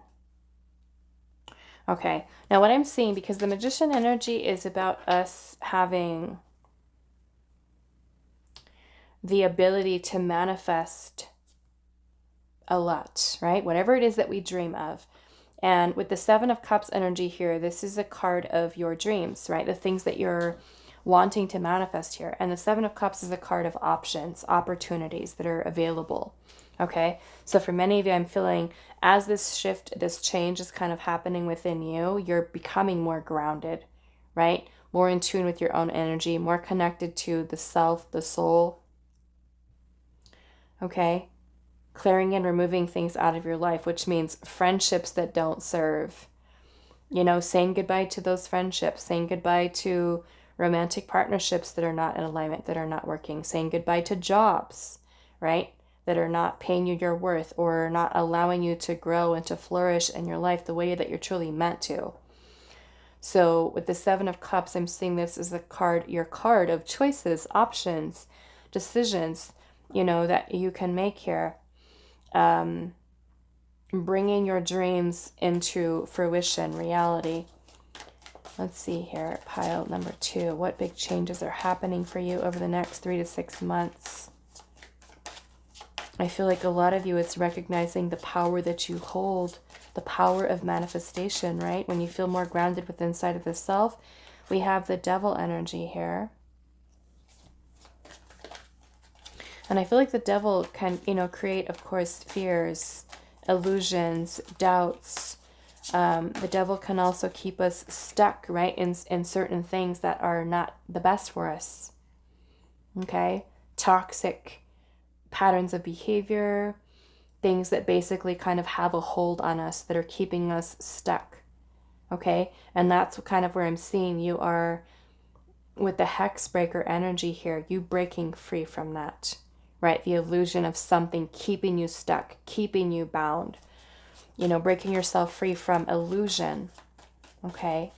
Okay. Now what I'm seeing, because the Magician energy is about us having the ability to manifest a lot, right? Whatever it is that we dream of. And with the Seven of Cups energy here, this is a card of your dreams, right? The things that you're wanting to manifest here. And the Seven of Cups is a card of options, opportunities that are available. Okay, so for many of you, I'm feeling as this shift, this change is kind of happening within you, you're becoming more grounded, right? More in tune with your own energy, more connected to the self, the soul. Okay, clearing and removing things out of your life, which means friendships that don't serve. You know, saying goodbye to those friendships, saying goodbye to romantic partnerships that are not in alignment, that are not working, saying goodbye to jobs, right? That are not paying you your worth or not allowing you to grow and to flourish in your life the way that you're truly meant to. So with the Seven of Cups, I'm seeing this as a card, your card of choices, options, decisions, you know, that you can make here. Bringing your dreams into fruition, reality. Let's see here, pile number 2. What big changes are happening for you over the next 3 to 6 months? I feel like a lot of you, it's recognizing the power that you hold, the power of manifestation, right? When you feel more grounded within inside of the self, we have the Devil energy here. And I feel like the Devil can, you know, create, of course, fears, illusions, doubts. The Devil can also keep us stuck, right, in certain things that are not the best for us. Okay? Toxic patterns of behavior, things that basically kind of have a hold on us that are keeping us stuck. Okay? And that's kind of where I'm seeing you are with the Hex Breaker energy here, you breaking free from that, right? The illusion of something keeping you stuck, keeping you bound. You know, breaking yourself free from illusion. Okay.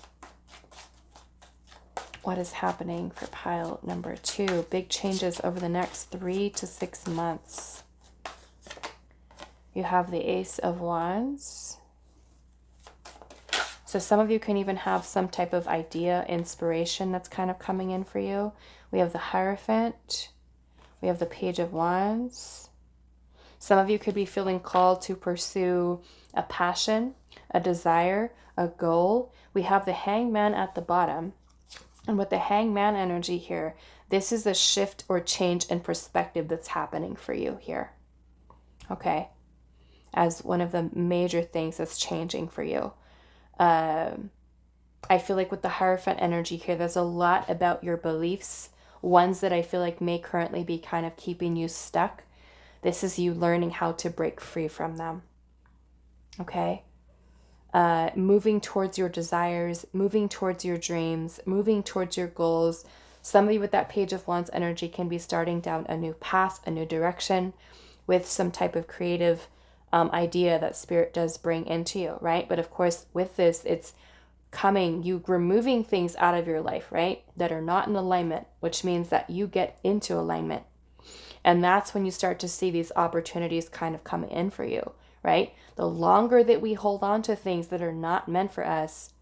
What is happening for pile number 2? Big changes over the next 3 to 6 months. You have the Ace of Wands. So some of you can even have some type of idea, inspiration that's kind of coming in for you. We have the Hierophant. We have the Page of Wands. Some of you could be feeling called to pursue a passion, a desire, a goal. We have the Hangman at the bottom. And with the Hangman energy here, this is a shift or change in perspective that's happening for you here. Okay? As one of the major things that's changing for you. I feel like with the Hierophant energy here, there's a lot about your beliefs, ones that I feel like may currently be kind of keeping you stuck. This is you learning how to break free from them. Okay? Moving towards your desires, moving towards your dreams, moving towards your goals. Somebody with that Page of Wands energy can be starting down a new path, a new direction with some type of creative idea that Spirit does bring into you, right? But of course, with this, it's coming, you removing things out of your life, right? That are not in alignment, which means that you get into alignment. And that's when you start to see these opportunities kind of come in for you, right? The longer that we hold on to things that are not meant for us,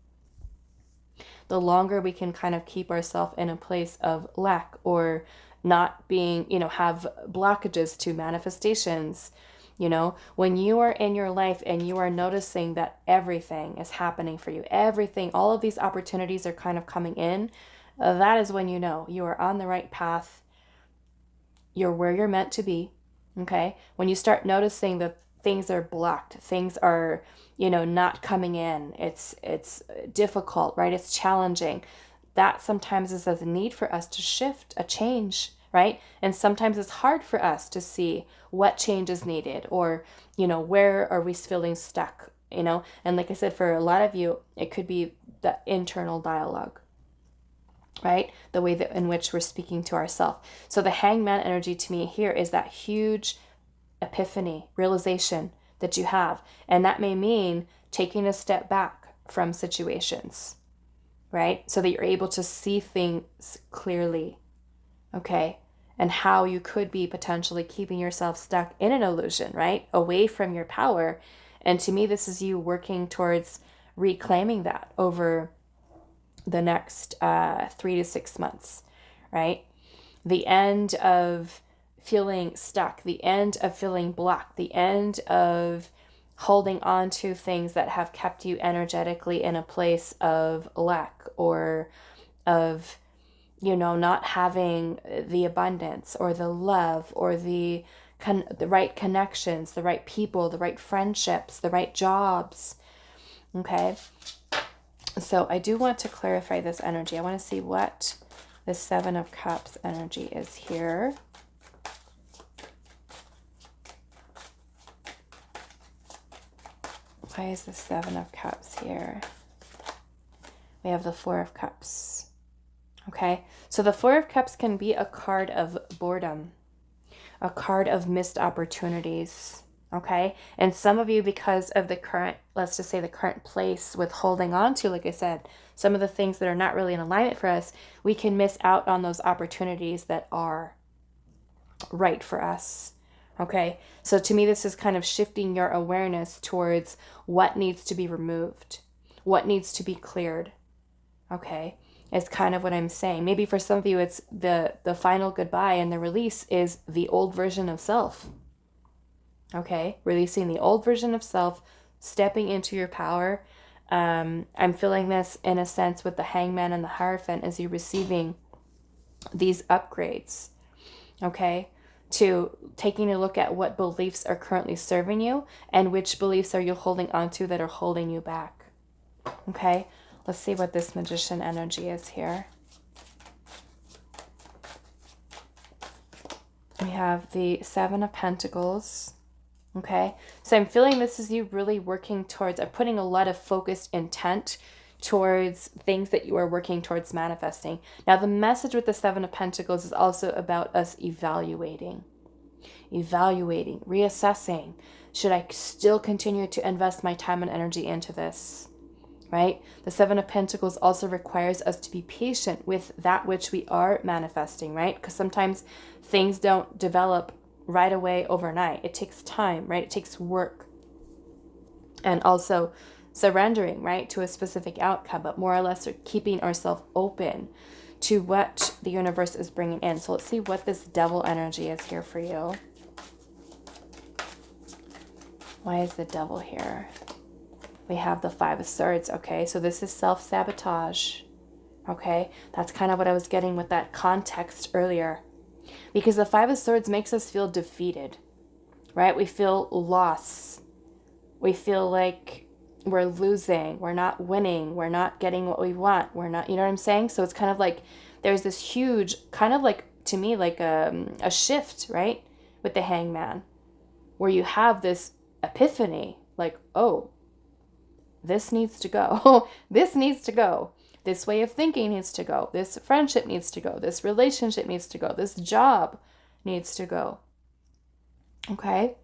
the longer we can kind of keep ourselves in a place of lack or not being, you know, have blockages to manifestations. You know, when you are in your life and you are noticing that everything is happening for you, everything, all of these opportunities are kind of coming in, that is when you know you are on the right path. You're where you're meant to be. Okay. When you start noticing that things are blocked, things are, you know, not coming in, it's difficult, right? It's challenging. That sometimes is a need for us to shift, a change, right? And sometimes it's hard for us to see what change is needed or, you know, where are we feeling stuck, you know? And like I said, for a lot of you, it could be the internal dialogue. right? The way that in which we're speaking to ourselves. So the hangman energy to me here is that huge epiphany, realization that you have. And that may mean taking a step back from situations, right? So that you're able to see things clearly, okay? And how you could be potentially keeping yourself stuck in an illusion, right? Away from your power. And to me, this is you working towards reclaiming that over the next 3 to 6 months, right? The end of feeling stuck, the end of feeling blocked, the end of holding on to things that have kept you energetically in a place of lack or of, not having the abundance or the love or the right connections, the right people, the right friendships, the right jobs. Okay. So I do want to clarify this energy. I want to see what the Seven of Cups energy is here. Why is the Seven of Cups here? We have the Four of Cups. Okay, so the Four of Cups can be a card of boredom, a card of missed opportunities. Okay, and some of you, because of the current, let's just say the current place with holding on to, like I said, some of the things that are not really in alignment for us, we can miss out on those opportunities that are right for us. Okay, so to me, this is kind of shifting your awareness towards what needs to be removed, what needs to be cleared. Okay, is kind of what I'm saying. Maybe for some of you, it's the final goodbye and the release is the old version of self. Okay, releasing the old version of self, stepping into your power. I'm feeling this in a sense with the Hangman and the Hierophant as you're receiving these upgrades. Okay, to taking a look at what beliefs are currently serving you and which beliefs are you holding on to that are holding you back. Okay, let's see what this Magician energy is here. We have the Seven of Pentacles. Okay, so I'm feeling this is you really working towards, putting a lot of focused intent towards things that you are working towards manifesting. Now, the message with the Seven of Pentacles is also about us evaluating, reassessing. Should I still continue to invest my time and energy into this? Right? The Seven of Pentacles also requires us to be patient with that which we are manifesting, right? Because sometimes things don't develop right away overnight. It takes time, right? It takes work. And also surrendering, right, to a specific outcome, but more or less keeping ourselves open to what the universe is bringing in. So let's see what this Devil energy is here for you. Why is the Devil here? We have the Five of Swords, okay? So this is self-sabotage, okay? That's kind of what I was getting with that context earlier. Because the Five of Swords makes us feel defeated, right? We feel loss. We feel like we're losing. We're not winning. We're not getting what we want. We're not, you know what I'm saying? So it's kind of like there's this huge, kind of like, to me, like a shift, right? With the Hangman, where you have this epiphany, like, oh, this needs to go. This needs to go. This way of thinking needs to go. This friendship needs to go. This relationship needs to go. This job needs to go. Okay?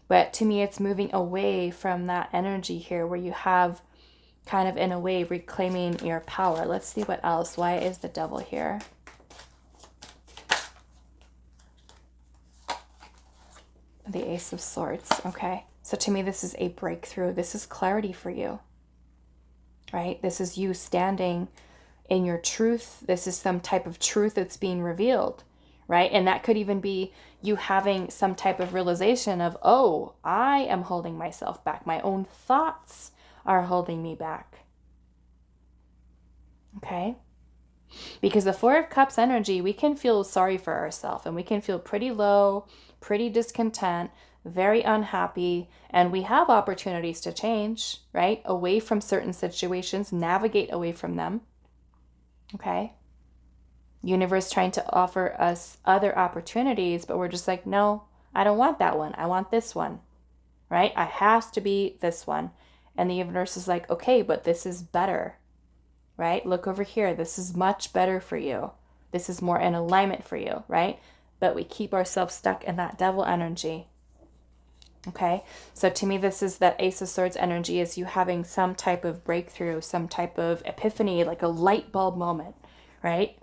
But to me, it's moving away from that energy here where you have kind of, in a way, reclaiming your power. Let's see what else. Why is the Devil here? The Ace of Swords. Okay. So to me, this is a breakthrough. This is clarity for you. Right? This is you standing in your truth. This is some type of truth that's being revealed, right? And that could even be you having some type of realization of, oh, I am holding myself back. My own thoughts are holding me back. Okay? Because the Four of Cups energy, we can feel sorry for ourselves and we can feel pretty low, pretty discontent, very unhappy, and we have opportunities to change, right? Away from certain situations, navigate away from them. Okay? Universe trying to offer us other opportunities, but we're just like, no, I don't want that one. I want this one, right? I has to be this one. And the universe is like, okay, but this is better. right? Look over here. This is much better for you. This is more in alignment for you, right? But we keep ourselves stuck in that devil energy. Okay, so to me, this is that Ace of Swords energy, is you having some type of breakthrough, some type of epiphany, like a light bulb moment, right?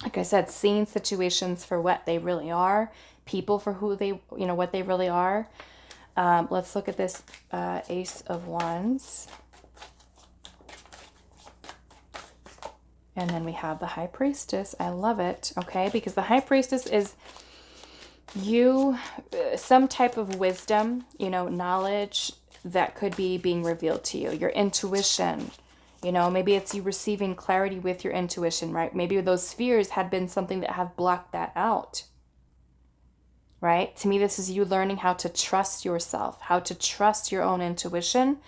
Like I said, seeing situations for what they really are, people for who they, what they really are. Let's look at this Ace of Wands. And then we have the High Priestess. I love it, okay? Because the High Priestess is you, some type of wisdom, knowledge that could be being revealed to you. Your intuition, maybe it's you receiving clarity with your intuition, right? Maybe those fears had been something that have blocked that out, right? To me, this is you learning how to trust yourself, how to trust your own intuition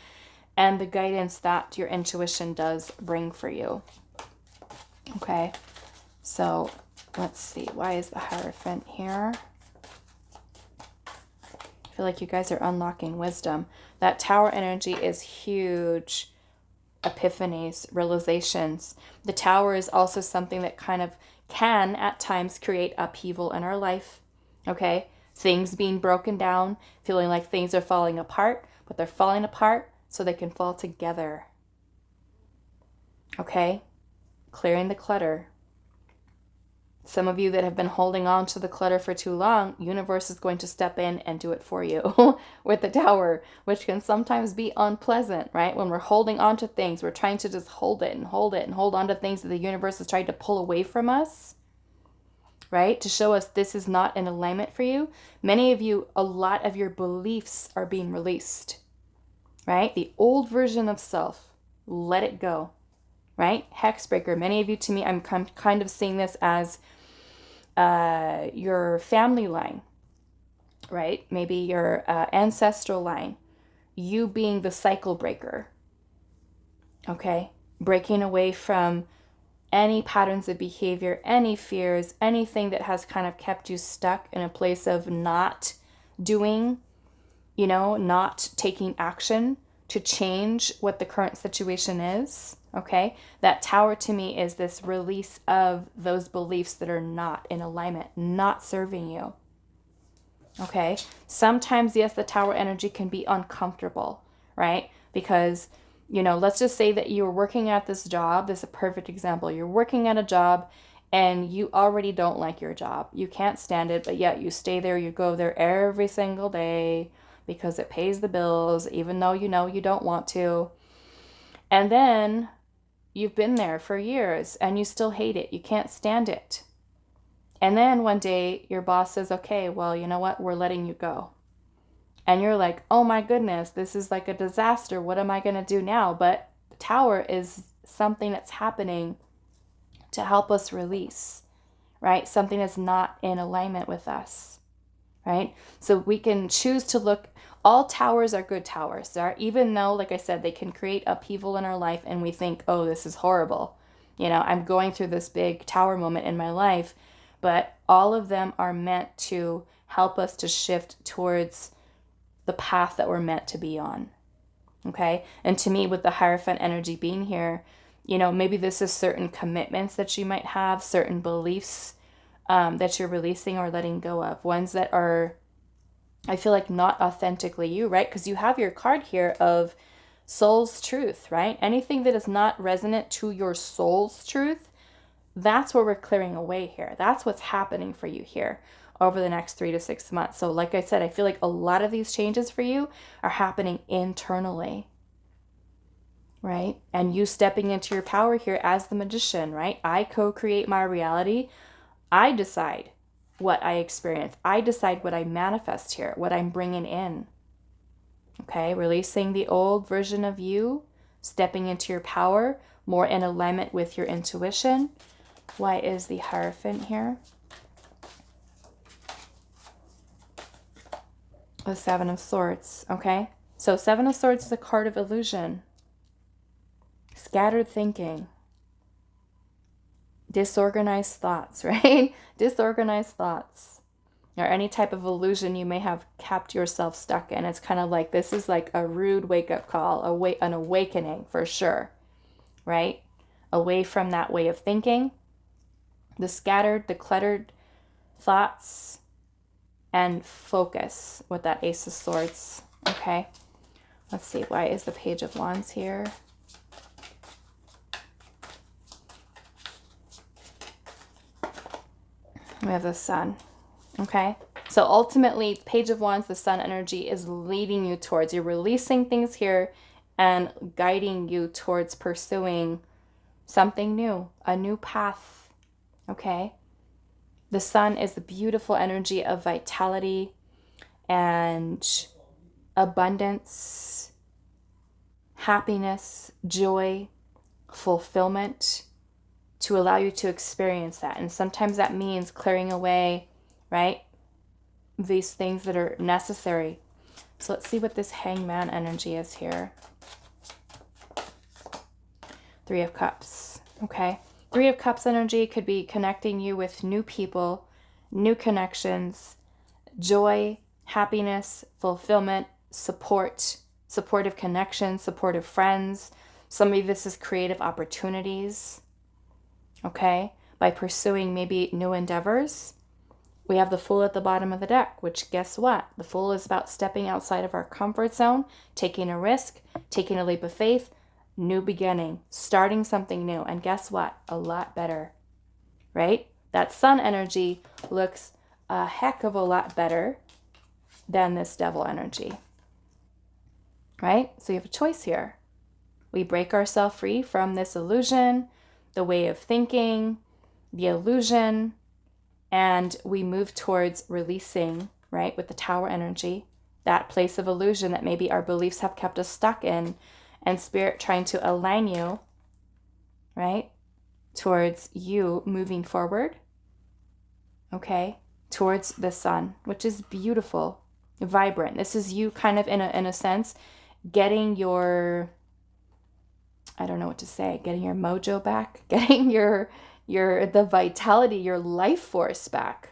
and the guidance that your intuition does bring for you. Okay, so let's see. Why is the Hierophant here? I feel like you guys are unlocking wisdom. That Tower energy is huge. Epiphanies, realizations. The Tower is also something that kind of can at times create upheaval in our life. Okay, things being broken down, feeling like things are falling apart, but they're falling apart so they can fall together. Okay, clearing the clutter. Some of you that have been holding on to the clutter for too long, universe is going to step in and do it for you with the Tower, which can sometimes be unpleasant, right? When we're holding on to things, we're trying to just hold it and hold it and hold on to things that the universe is trying to pull away from us, right? To show us this is not in alignment for you. Many of you, a lot of your beliefs are being released, right? The old version of self, let it go, right? Hexbreaker. Many of you, to me, I'm kind of seeing this as your family line, right? Maybe your ancestral line, you being the cycle breaker, okay? Breaking away from any patterns of behavior, any fears, anything that has kind of kept you stuck in a place of not doing, not taking action to change what the current situation is. Okay, that Tower to me is this release of those beliefs that are not in alignment, not serving you. Okay, sometimes, yes, the Tower energy can be uncomfortable, right? Because, let's just say that you're working at this job. This is a perfect example. You're working at a job and you already don't like your job. You can't stand it, but yet you stay there, you go there every single day because it pays the bills, even though you don't want to. And then you've been there for years and you still hate it. You can't stand it. And then one day your boss says, okay, well, you know what? We're letting you go. And you're like, oh my goodness, this is like a disaster. What am I going to do now? But the Tower is something that's happening to help us release, right? Something that's not in alignment with us, right? So we can choose to look. All towers are good towers. Even though, like I said, they can create upheaval in our life and we think, oh, this is horrible. I'm going through this big Tower moment in my life, but all of them are meant to help us to shift towards the path that we're meant to be on. Okay? And to me, with the Hierophant energy being here, maybe this is certain commitments that you might have, certain beliefs that you're releasing or letting go of, ones that are, I feel like, not authentically you, right? Because you have your card here of soul's truth, right? Anything that is not resonant to your soul's truth, that's what we're clearing away here. That's what's happening for you here over the next 3 to 6 months. So like I said, I feel like a lot of these changes for you are happening internally, right? And you stepping into your power here as the magician, right? I co-create my reality. I decide what I experience. I decide what I manifest here, what I'm bringing in. Okay, releasing the old version of you, stepping into your power, more in alignment with your intuition. Why is the Hierophant here? The Seven of Swords, okay? So Seven of Swords is a card of illusion, scattered thinking, disorganized thoughts, right? Disorganized thoughts, or any type of illusion you may have kept yourself stuck in. It's kind of like, this is like a rude wake-up call, an awakening for sure, right? away from that way of thinking, the scattered, the cluttered thoughts, and focus with that Ace of Swords. Okay, let's see, why is the Page of Wands here? We have the Sun. Okay, so ultimately, Page of Wands, the Sun energy is leading you towards, you're releasing things here and guiding you towards pursuing something new, a new path. Okay, the Sun is the beautiful energy of vitality and abundance, happiness, joy, fulfillment, to allow you to experience that. And sometimes that means clearing away, right, these things that are necessary. So let's see what this Hangman energy is here. Three of Cups. Okay, Three of Cups energy could be connecting you with new people, new connections, joy, happiness, fulfillment, support, supportive connections, supportive friends. Some of this is creative opportunities. Okay, by pursuing maybe new endeavors. We have the Fool at the bottom of the deck, which guess what? The Fool is about stepping outside of our comfort zone, taking a risk, taking a leap of faith, new beginning, starting something new. And guess what? A lot better, right? That Sun energy looks a heck of a lot better than this Devil energy, right? So you have a choice here. We break ourselves free from this illusion, the way of thinking, the illusion, and we move towards releasing, right, with the Tower energy, that place of illusion that maybe our beliefs have kept us stuck in, and Spirit trying to align you, right, towards you moving forward, okay, towards the Sun, which is beautiful, vibrant. This is you kind of, in a sense, getting your, I don't know what to say, getting your mojo back, getting the vitality, your life force back.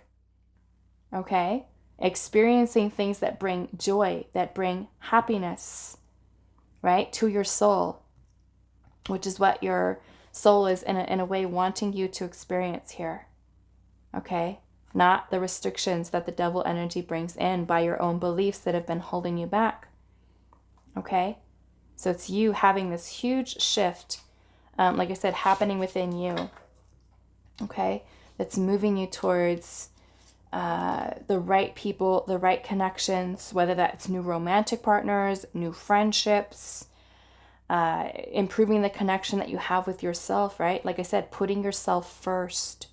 Okay? Experiencing things that bring joy, that bring happiness, right? To your soul, which is what your soul is in a way wanting you to experience here. Okay? Not the restrictions that the Devil energy brings in by your own beliefs that have been holding you back. Okay? So it's you having this huge shift, like I said, happening within you, okay, that's moving you towards the right people, the right connections, whether that's new romantic partners, new friendships, improving the connection that you have with yourself, right? Like I said, putting yourself first,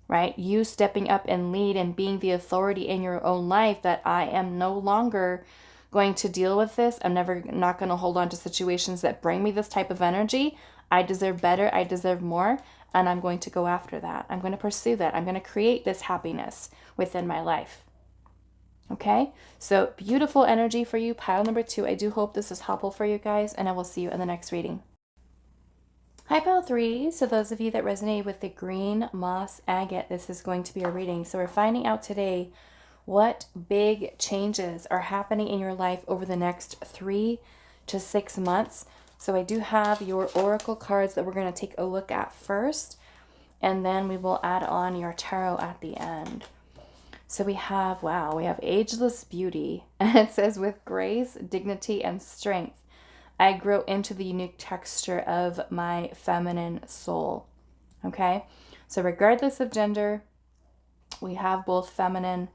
right? You stepping up and lead and being the authority in your own life, that I am no longer going to deal with this. I'm not going to hold on to situations that bring me this type of energy. I deserve better. I deserve more. And I'm going to go after that. I'm going to pursue that. I'm going to create this happiness within my life. Okay? So beautiful energy for you, pile number 2. I do hope this is helpful for you guys, and I will see you in the next reading. Hi, pile 3. So those of you that resonate with the green moss agate, this is going to be a reading. So we're finding out today what big changes are happening in your life over the next 3 to 6 months. So I do have your oracle cards that we're going to take a look at first, and then we will add on your tarot at the end. So we have, wow, we have ageless beauty, and it says, with grace, dignity, and strength, I grow into the unique texture of my feminine soul. Okay, so regardless of gender, we have both feminine,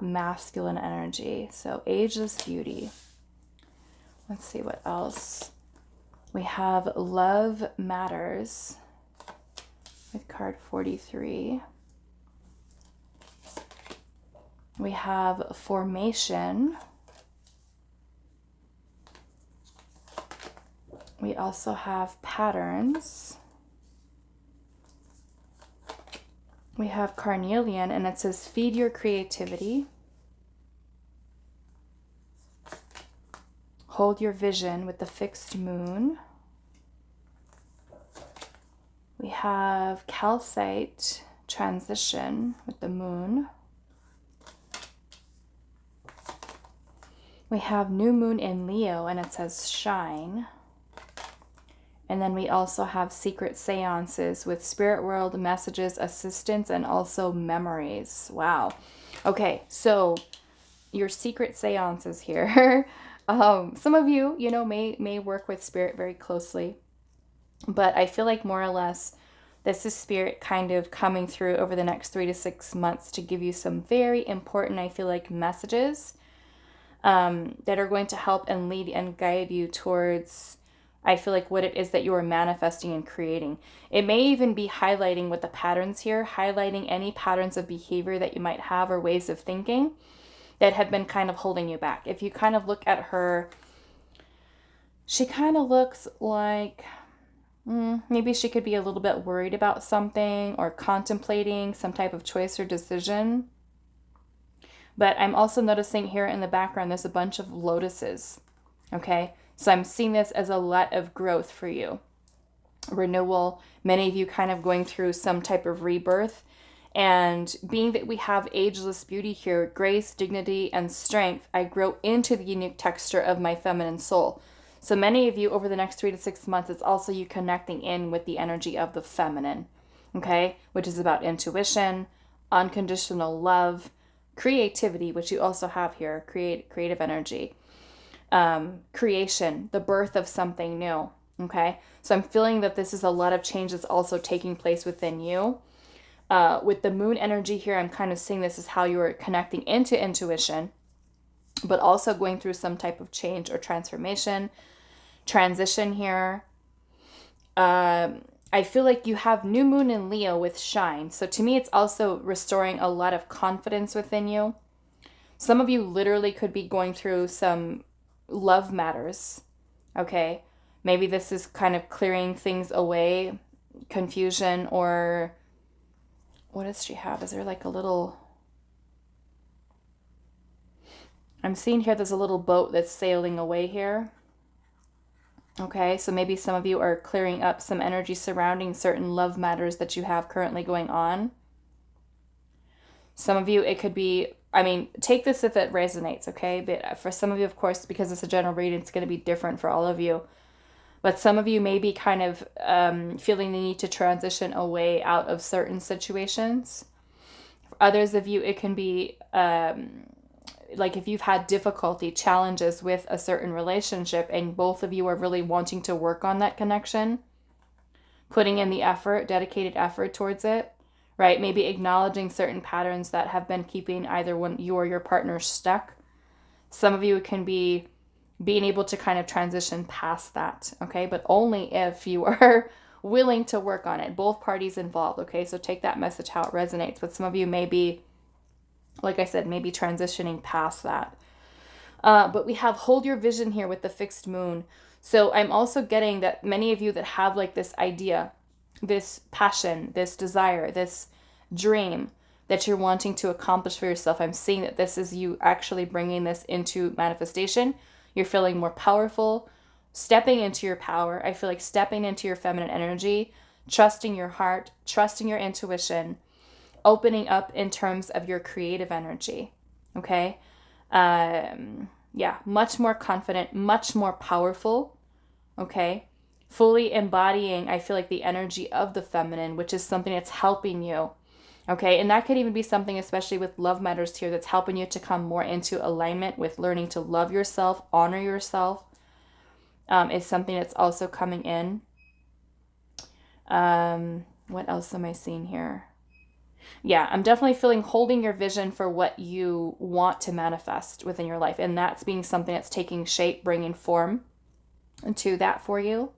masculine energy. So ageless beauty. Let's see what else. We have love matters with card 43. We have formation. We also have patterns. We have carnelian, and it says feed your creativity. Hold your vision with the fixed moon. We have calcite transition with the moon. We have new moon in Leo, and it says shine. And then we also have secret seances with spirit world messages, assistance, and also memories. Wow. Okay, so your secret seances here. Some of you, may work with spirit very closely, but I feel like more or less this is spirit kind of coming through over the next 3 to 6 months to give you some very important, I feel like, messages that are going to help and lead and guide you towards, I feel like, what it is that you are manifesting and creating. It may even be highlighting with the patterns here, highlighting any patterns of behavior that you might have or ways of thinking that have been kind of holding you back. If you kind of look at her, she kind of looks like maybe she could be a little bit worried about something or contemplating some type of choice or decision. But I'm also noticing here in the background, there's a bunch of lotuses. Okay, so I'm seeing this as a lot of growth for you. Renewal, many of you kind of going through some type of rebirth. And being that we have ageless beauty here, grace, dignity, and strength, I grow into the unique texture of my feminine soul. So many of you over the next 3 to 6 months, it's also you connecting in with the energy of the feminine, okay? Which is about intuition, unconditional love, creativity, which you also have here, creative energy, creation, the birth of something new, okay? So I'm feeling that this is a lot of change that's also taking place within you. With the moon energy here, I'm kind of seeing this as how you're connecting into intuition, but also going through some type of change or transformation, transition here. I feel like you have new moon in Leo with shine. So to me, it's also restoring a lot of confidence within you. Some of you literally could be going through some love matters, okay? Maybe this is kind of clearing things away, confusion, or what does she have? Is there like a little... I'm seeing here there's a little boat that's sailing away here. Okay, so maybe some of you are clearing up some energy surrounding certain love matters that you have currently going on. Some of you, it could be, take this if it resonates, okay? But for some of you, of course, because it's a general reading, it's going to be different for all of you. But some of you may be kind of feeling the need to transition away out of certain situations. For others of you, it can be like if you've had difficulty, challenges with a certain relationship and both of you are really wanting to work on that connection, putting in the effort, dedicated effort towards it, right? Maybe acknowledging certain patterns that have been keeping either one you or your partner stuck. Some of you can be being able to kind of transition past that, okay? But only if you are willing to work on it. Both parties involved, okay? So take that message how it resonates. But some of you may be, like I said, maybe transitioning past that. But we have hold your vision here with the fixed moon. So I'm also getting that many of you that have like this idea, this passion, this desire, this dream that you're wanting to accomplish for yourself. I'm seeing that this is you actually bringing this into manifestation. You're feeling more powerful, stepping into your power. I feel like stepping into your feminine energy, trusting your heart, trusting your intuition, opening up in terms of your creative energy. Okay. Yeah, much more confident, much more powerful. Okay. Fully embodying, I feel like, the energy of the feminine, which is something that's helping you. Okay, and that could even be something, especially with love matters here, that's helping you to come more into alignment with learning to love yourself, honor yourself, is something that's also coming in. What else am I seeing here? Yeah, I'm definitely feeling holding your vision for what you want to manifest within your life. And that's being something that's taking shape, bringing form into that for you.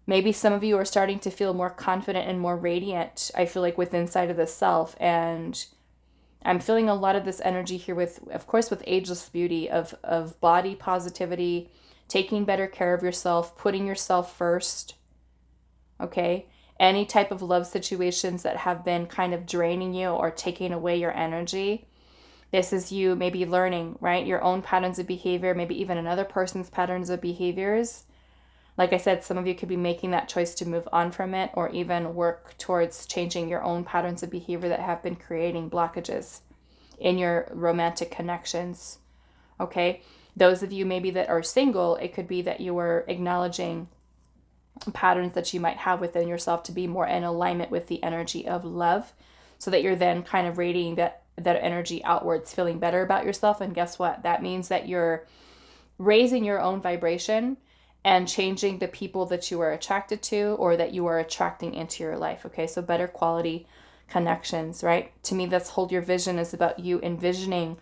Maybe some of you are starting to feel more confident and more radiant, I feel like, with inside of the self. And I'm feeling a lot of this energy here with, of course, with ageless beauty of body positivity, taking better care of yourself, putting yourself first. Okay? Any type of love situations that have been kind of draining you or taking away your energy. This is you maybe learning, right? Your own patterns of behavior, maybe even another person's patterns of behaviors. Like I said, some of you could be making that choice to move on from it or even work towards changing your own patterns of behavior that have been creating blockages in your romantic connections. Okay? Those of you maybe that are single, it could be that you are acknowledging patterns that you might have within yourself to be more in alignment with the energy of love, so that you're then kind of radiating that energy outwards, feeling better about yourself. And guess what? That means that you're raising your own vibration and changing the people that you are attracted to or that you are attracting into your life. Okay, so better quality connections, right? To me, that's hold your vision is about you envisioning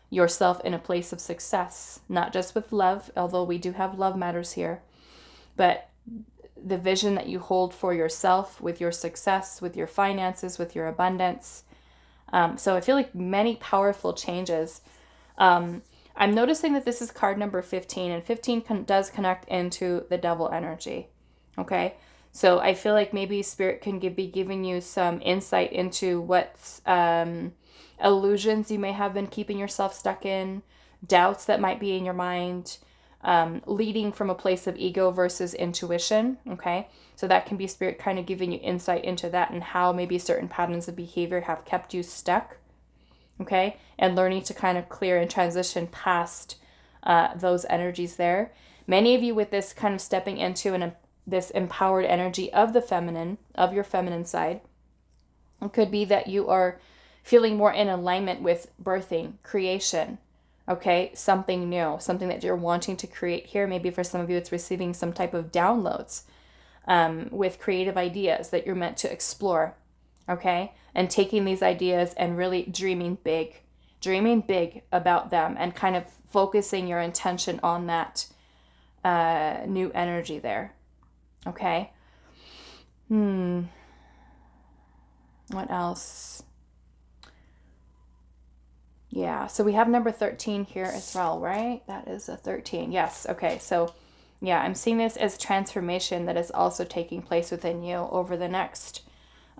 yourself in a place of success, not just with love, although we do have love matters here, but the vision that you hold for yourself with your success, with your finances, with your abundance. So I feel like many powerful changes. I'm noticing that this is card number 15, and 15 does connect into the devil energy. Okay. So I feel like maybe Spirit can be giving you some insight into what illusions you may have been keeping yourself stuck in, doubts that might be in your mind, leading from a place of ego versus intuition. Okay. So that can be Spirit kind of giving you insight into that and how maybe certain patterns of behavior have kept you stuck. Okay. And learning to kind of clear and transition past those energies there. Many of you with this kind of stepping into this empowered energy of the feminine, of your feminine side, it could be that you are feeling more in alignment with birthing, creation, okay? Something new, something that you're wanting to create here. Maybe for some of you, it's receiving some type of downloads with creative ideas that you're meant to explore, okay? And taking these ideas and really dreaming big about them and kind of focusing your intention on that new energy there, okay? What else? Yeah, so we have number 13 here as well, right? That is a 13. Yes, okay. So yeah, I'm seeing this as transformation that is also taking place within you over the next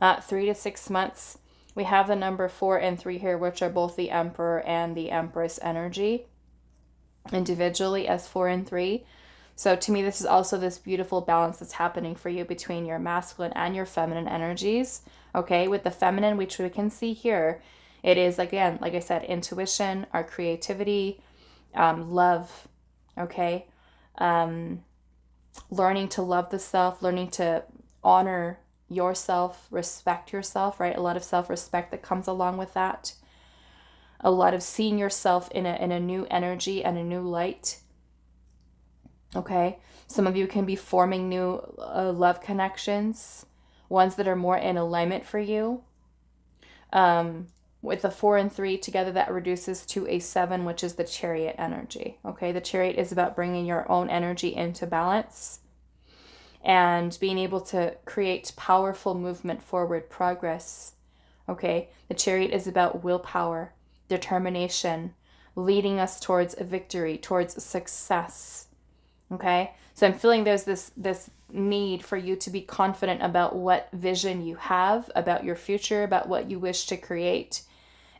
3 to 6 months. We have the number 4 and 3 here, which are both the Emperor and the Empress energy individually as 4 and 3. So to me, this is also this beautiful balance that's happening for you between your masculine and your feminine energies. Okay, with the feminine, which we can see here, it is, again, like I said, intuition, our creativity, love, okay? Learning to love the self, learning to honor yourself, respect yourself, right? A lot of self-respect that comes along with that. A lot of seeing yourself in a new energy and a new light. Okay, some of you can be forming new love connections, ones that are more in alignment for you. With the 4 and 3 together, that reduces to a 7, which is the Chariot energy. Okay, the Chariot is about bringing your own energy into balance and being able to create powerful movement forward, progress. Okay, the Chariot is about willpower, determination, leading us towards a victory, towards success. Okay, so I'm feeling there's this need for you to be confident about what vision you have, about your future, about what you wish to create,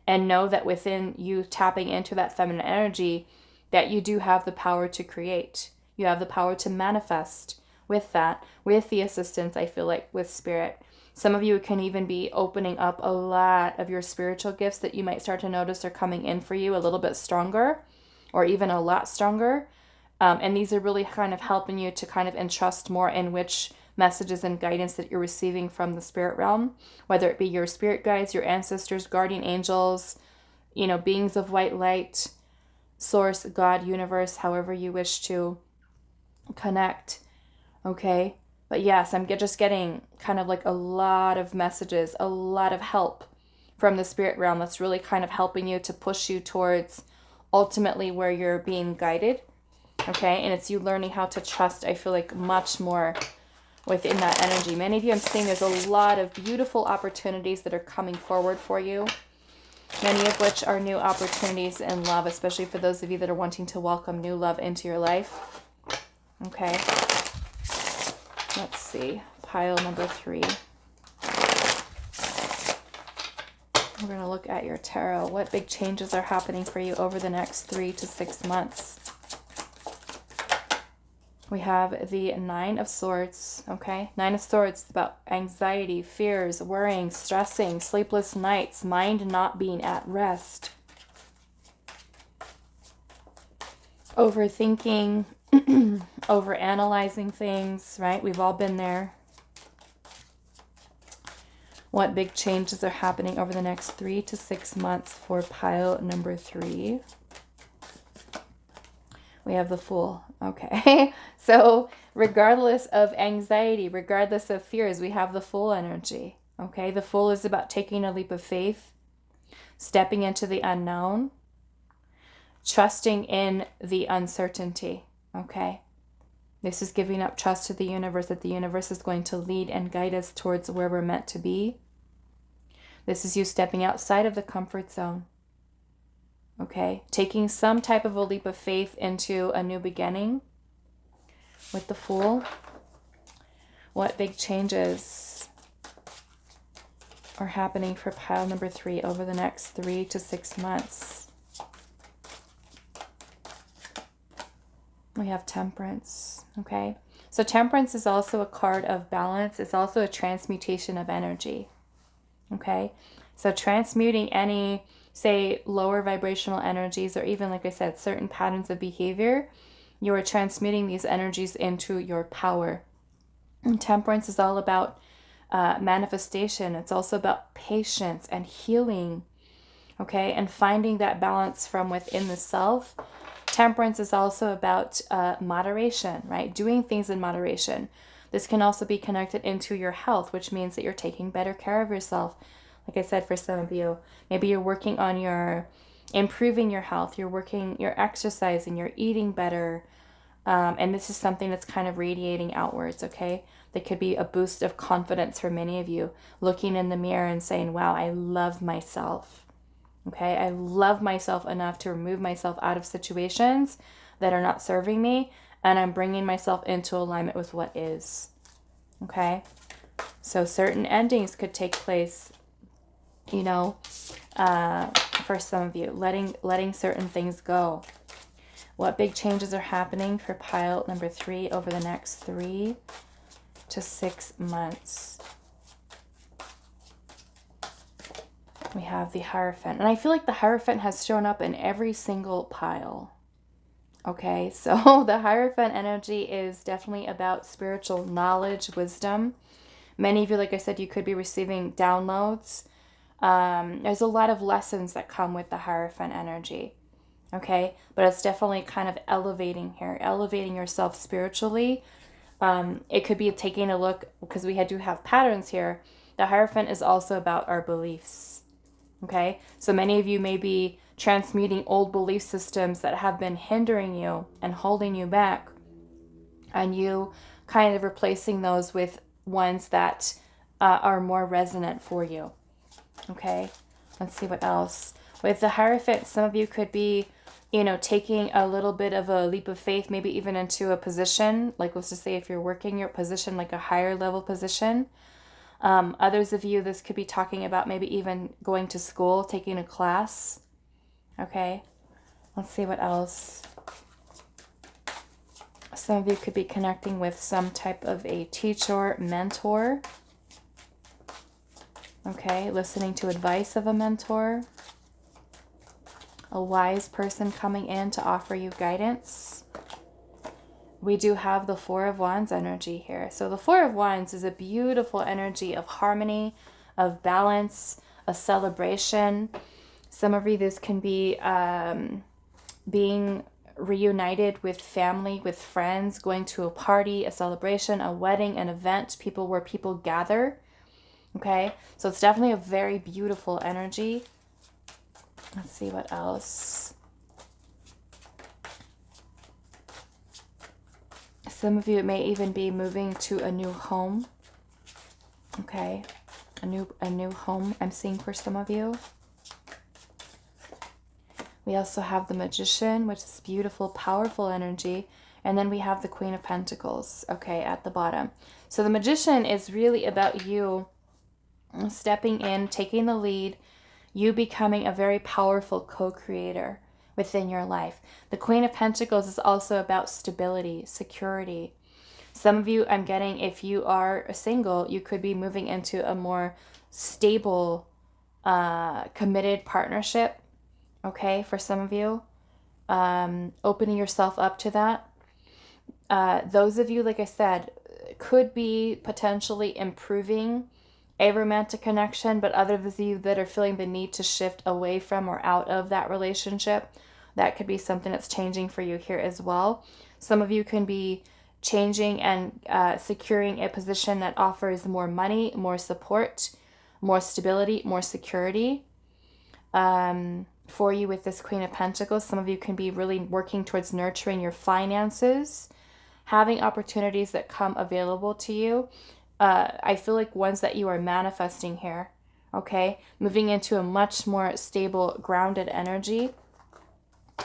and know that within you tapping into that feminine energy, that you do have the power to create. You have the power to manifest with that, with the assistance, I feel like, with Spirit. Some of you can even be opening up a lot of your spiritual gifts that you might start to notice are coming in for you a little bit stronger, or even a lot stronger. And these are really kind of helping you to kind of entrust more in which messages and guidance that you're receiving from the spirit realm, whether it be your spirit guides, your ancestors, guardian angels, beings of white light, source, God, universe, however you wish to connect. Okay. But yes, I'm just getting kind of like a lot of messages, a lot of help from the spirit realm that's really kind of helping you to push you towards ultimately where you're being guided. Okay, and it's you learning how to trust, I feel like, much more within that energy. Many of you, I'm seeing there's a lot of beautiful opportunities that are coming forward for you. Many of which are new opportunities in love, especially for those of you that are wanting to welcome new love into your life. Okay, let's see, pile number 3. We're going to look at your tarot. What big changes are happening for you over the next 3 to 6 months? We have the 9 of Swords, okay? 9 of Swords is about anxiety, fears, worrying, stressing, sleepless nights, mind not being at rest, overthinking, over analyzing things, right? We've all been there. What big changes are happening over the next 3 to 6 months for pile number 3? We have the Fool. Okay. So regardless of anxiety, regardless of fears, we have the Fool energy. Okay. The Fool is about taking a leap of faith, stepping into the unknown, trusting in the uncertainty. Okay. This is giving up trust to the universe, that the universe is going to lead and guide us towards where we're meant to be. This is you stepping outside of the comfort zone. Okay, taking some type of a leap of faith into a new beginning with the Fool. What big changes are happening for pile number 3 over the next 3 to 6 months? We have Temperance. Okay, so Temperance is also a card of balance. It's also a transmutation of energy. Okay, so transmuting any, say, lower vibrational energies, or even, like I said, certain patterns of behavior, you are transmuting these energies into your power. And Temperance is all about manifestation. It's also about patience and healing, okay, and finding that balance from within the self. Temperance is also about moderation, right? Doing things in moderation. This can also be connected into your health, which means that you're taking better care of yourself. Like I said, for some of you, maybe you're working on improving your health, you're exercising, you're eating better. And this is something that's kind of radiating outwards, okay? There could be a boost of confidence for many of you, looking in the mirror and saying, wow, I love myself. Okay, I love myself enough to remove myself out of situations that are not serving me, and I'm bringing myself into alignment with what is. Okay, so certain endings could take place, you know, for some of you, letting certain things go. What big changes are happening for pile number 3 over the next 3 to 6 months? We have the Hierophant. And I feel like the Hierophant has shown up in every single pile. Okay, so the Hierophant energy is definitely about spiritual knowledge, wisdom. Many of you, like I said, you could be receiving downloads. There's a lot of lessons that come with the Hierophant energy. Okay, but it's definitely kind of elevating here, elevating yourself spiritually. It could be taking a look, because we do have patterns here. The Hierophant is also about our beliefs. Okay, so many of you may be transmuting old belief systems that have been hindering you and holding you back, and you kind of replacing those with ones that are more resonant for you. Okay, let's see what else. With the Hierophant, some of you could be, you know, taking a little bit of a leap of faith, maybe even into a position, like let's just say if you're working your position, like a higher level position. Others of you, this could be talking about maybe even going to school, taking a class. Okay, let's see what else. Some of you could be connecting with some type of a teacher, mentor. Okay, listening to advice of a mentor. A wise person coming in to offer you guidance. We do have the Four of Wands energy here. So the Four of Wands is a beautiful energy of harmony, of balance, a celebration. Some of you, this can be being reunited with family, with friends, going to a party, a celebration, a wedding, an event, where people gather. Okay, so it's definitely a very beautiful energy. Let's see what else. Some of you, it may even be moving to a new home. Okay, a new home I'm seeing for some of you. We also have the Magician, which is beautiful, powerful energy. And then we have the Queen of Pentacles, okay, at the bottom. So the Magician is really about you stepping in, taking the lead, you becoming a very powerful co-creator within your life. The Queen of Pentacles is also about stability, security. Some of you, I'm getting, if you are single, you could be moving into a more stable, committed partnership. Okay, for some of you, opening yourself up to that. Those of you, like I said, could be potentially improving a romantic connection, but others of you that are feeling the need to shift away from or out of that relationship, that could be something that's changing for you here as well. Some of you can be changing and securing a position that offers more money, more support, more stability, more security for you with this Queen of Pentacles. Some of you can be really working towards nurturing your finances, having opportunities that come available to you. I feel like ones that you are manifesting here, okay? Moving into a much more stable, grounded energy.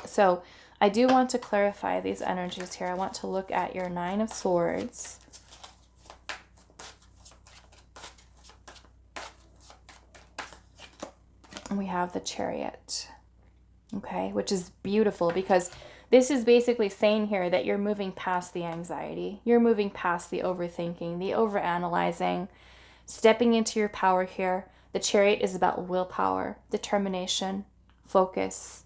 So I do want to clarify these energies here. I want to look at your Nine of Swords. And we have the Chariot, okay? Which is beautiful because this is basically saying here that you're moving past the anxiety. You're moving past the overthinking, the overanalyzing, stepping into your power here. The Chariot is about willpower, determination, focus,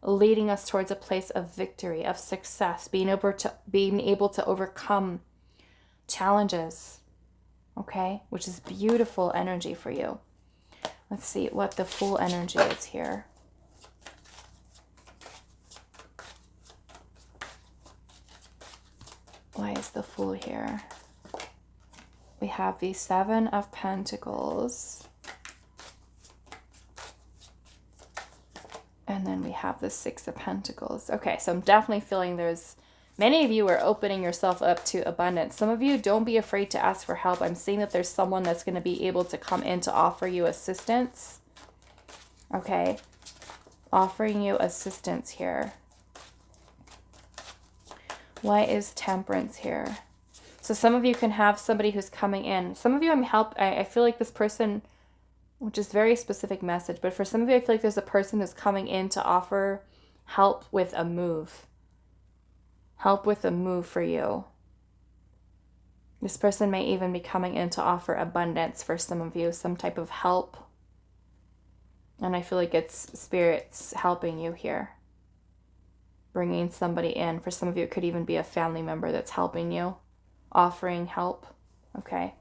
leading us towards a place of victory, of success, being able to overcome challenges, okay? Which is beautiful energy for you. Let's see what the Fool energy is here. Why is the Fool here? We have the Seven of Pentacles. And then we have the Six of Pentacles. Okay, so I'm definitely feeling there's many of you are opening yourself up to abundance. Some of you, don't be afraid to ask for help. I'm seeing that there's someone that's going to be able to come in to offer you assistance. Okay, offering you assistance here. Why is Temperance here? So some of you can have somebody who's coming in. Some of you I feel like this person, which is very specific message, but for some of you, I feel like there's a person who's coming in to offer help with a move. Help with a move for you. This person may even be coming in to offer abundance for some of you, some type of help. And I feel like it's spirits helping you here. Bringing somebody in. For some of you, it could even be a family member that's helping you, offering help. Okay.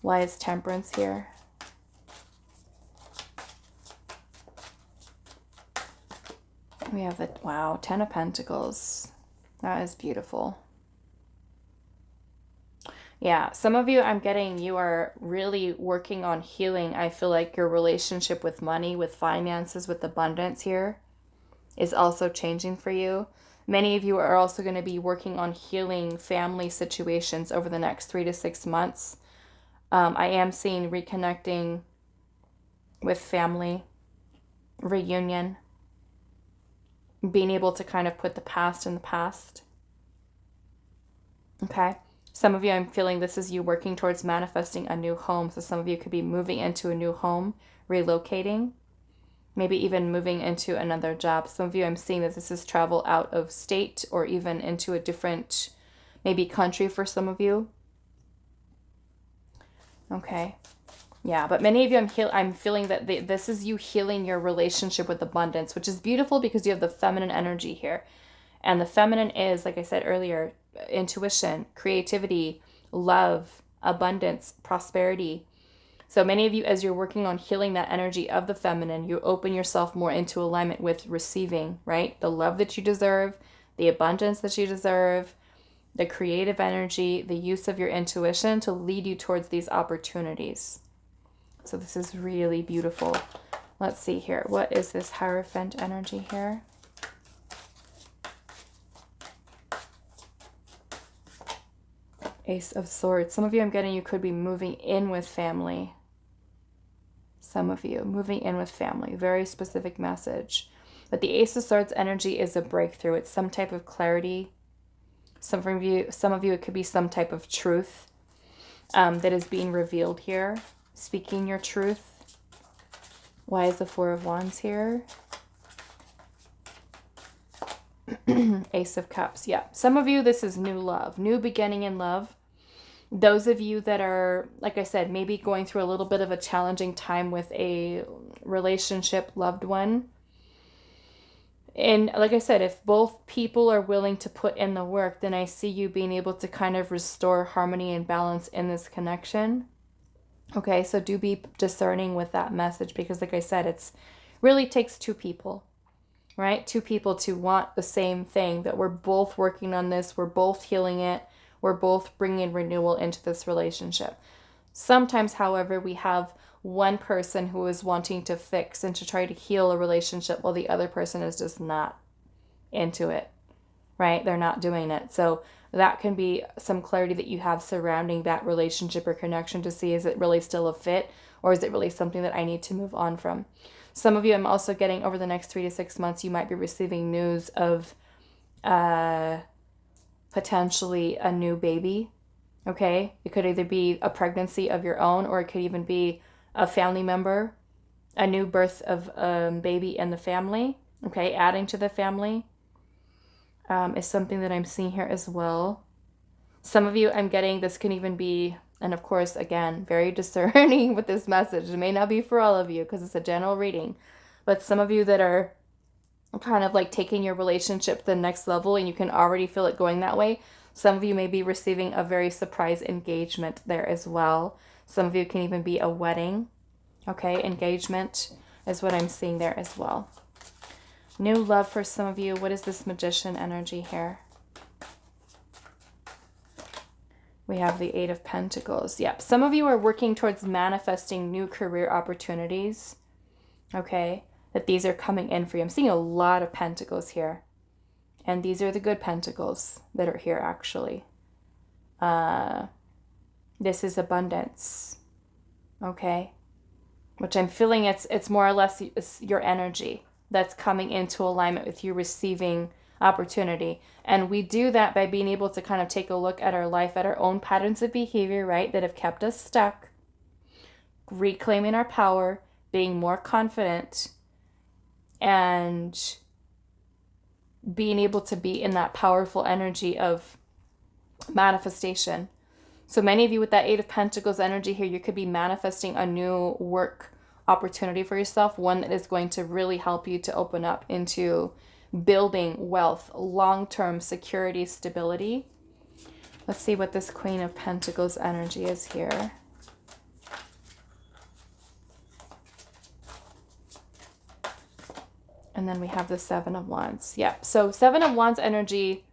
Why is Temperance here? We have the, wow, Ten of Pentacles. That is beautiful. Yeah, some of you, I'm getting, you are really working on healing. I feel like your relationship with money, with finances, with abundance here is also changing for you. Many of you are also going to be working on healing family situations over the next 3 to 6 months. I am seeing reconnecting with family, reunion, being able to kind of put the past in the past. Okay. Some of you, I'm feeling this is you working towards manifesting a new home. So some of you could be moving into a new home, relocating, maybe even moving into another job. Some of you, I'm seeing that this is travel out of state or even into a different, maybe country for some of you. Okay. Yeah, but many of you, I'm feeling that this is you healing your relationship with abundance, which is beautiful because you have the feminine energy here. And the feminine is, like I said earlier, intuition, creativity, love, abundance, prosperity. So many of you, as you're working on healing that energy of the feminine, you open yourself more into alignment with receiving, right? The love that you deserve, the abundance that you deserve, the creative energy, the use of your intuition to lead you towards these opportunities. So this is really beautiful. Let's see here. What is this Hierophant energy here? Ace of Swords. Some of you, I'm getting, you could be moving in with family. Some of you moving in with family. Very specific message. But the Ace of Swords energy is a breakthrough. It's some type of clarity. Some of you, it could be some type of truth that is being revealed here. Speaking your truth. Why is the Four of Wands here? Ace of Cups. Yeah. Some of you, this is new love. New beginning in love. Those of you that are, like I said, maybe going through a little bit of a challenging time with a relationship, loved one. And like I said, if both people are willing to put in the work, then I see you being able to kind of restore harmony and balance in this connection. Okay, so do be discerning with that message, because like I said, it's really takes two people, right? Two people to want the same thing, that we're both working on this, we're both healing it, we're both bringing renewal into this relationship. Sometimes, however, we have one person who is wanting to fix and to try to heal a relationship while the other person is just not into it, right? They're not doing it. So that can be some clarity that you have surrounding that relationship or connection to see, is it really still a fit, or is it really something that I need to move on from? Some of you, I'm also getting over the next 3 to 6 months, you might be receiving news of potentially a new baby. Okay, it could either be a pregnancy of your own, or it could even be a family member, a new birth of a baby in the family. Okay, adding to the family is something that I'm seeing here as well. Some of you, I'm getting, this can even be, and of course, again, very discerning with this message. It may not be for all of you because it's a general reading, but some of you that are kind of like taking your relationship to the next level and you can already feel it going that way. Some of you may be receiving a very surprise engagement there as well. Some of you can even be a wedding. Okay, engagement is what I'm seeing there as well. New love for some of you. What is this Magician energy here? We have the Eight of Pentacles. Yep, some of you are working towards manifesting new career opportunities. Okay, that these are coming in for you. I'm seeing a lot of pentacles here. And these are the good pentacles that are here, actually. This is abundance. Okay? Which I'm feeling it's more or less your energy that's coming into alignment with you receiving opportunity. And we do that by being able to kind of take a look at our life, at our own patterns of behavior, right, that have kept us stuck, reclaiming our power, being more confident, and being able to be in that powerful energy of manifestation. So many of you with that Eight of Pentacles energy here, you could be manifesting a new work opportunity for yourself, one that is going to really help you to open up into building wealth, long-term security, stability. Let's see what this Queen of Pentacles energy is here. And then we have the Seven of Wands. Yep. So Seven of Wands energy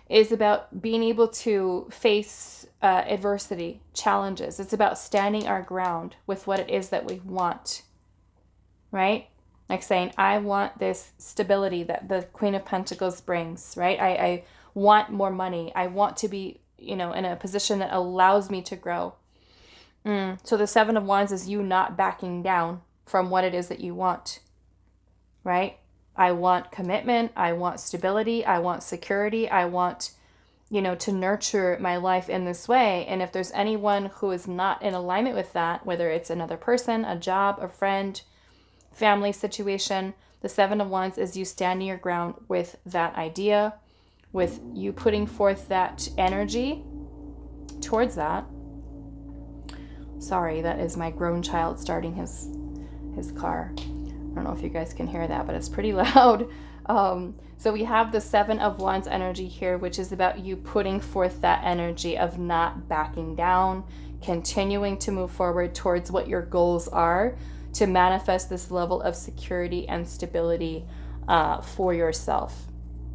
is about being able to face adversity, challenges. It's about standing our ground with what it is that we want, right? Like saying, I want this stability that the Queen of Pentacles brings, right? I want more money. I want to be, in a position that allows me to grow. So the Seven of Wands is you not backing down from what it is that you want. Right? I want commitment. I want stability. I want security. I want, to nurture my life in this way. And if there's anyone who is not in alignment with that, whether it's another person, a job, a friend, family situation, the Seven of Wands is you standing your ground with that idea, with you putting forth that energy towards that. Sorry, that is my grown child starting his car. I don't know if you guys can hear that, but it's pretty loud. So we have the Seven of Wands energy here, which is about you putting forth that energy of not backing down, continuing to move forward towards what your goals are to manifest this level of security and stability for yourself.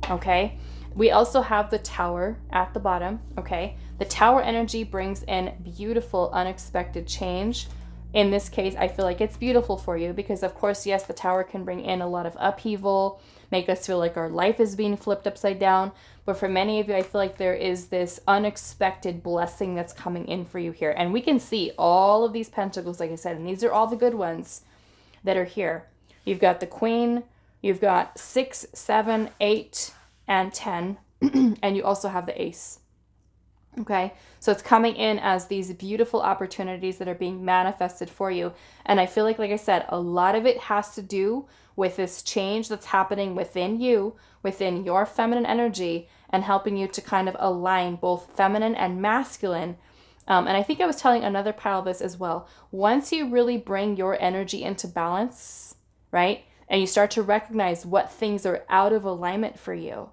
Okay? We also have the Tower at the bottom. Okay? The Tower energy brings in beautiful, unexpected change. In this case, I feel like it's beautiful for you because, of course, yes, the Tower can bring in a lot of upheaval, make us feel like our life is being flipped upside down. But for many of you, I feel like there is this unexpected blessing that's coming in for you here. And we can see all of these pentacles, like I said, and these are all the good ones that are here. You've got the Queen, you've got 6, 7, 8, and 10, and you also have the Ace. Okay, so it's coming in as these beautiful opportunities that are being manifested for you. And I feel like I said, a lot of it has to do with this change that's happening within you, within your feminine energy, and helping you to kind of align both feminine and masculine. And I think I was telling another pile this as well. Once you really bring your energy into balance, right? And you start to recognize what things are out of alignment for you,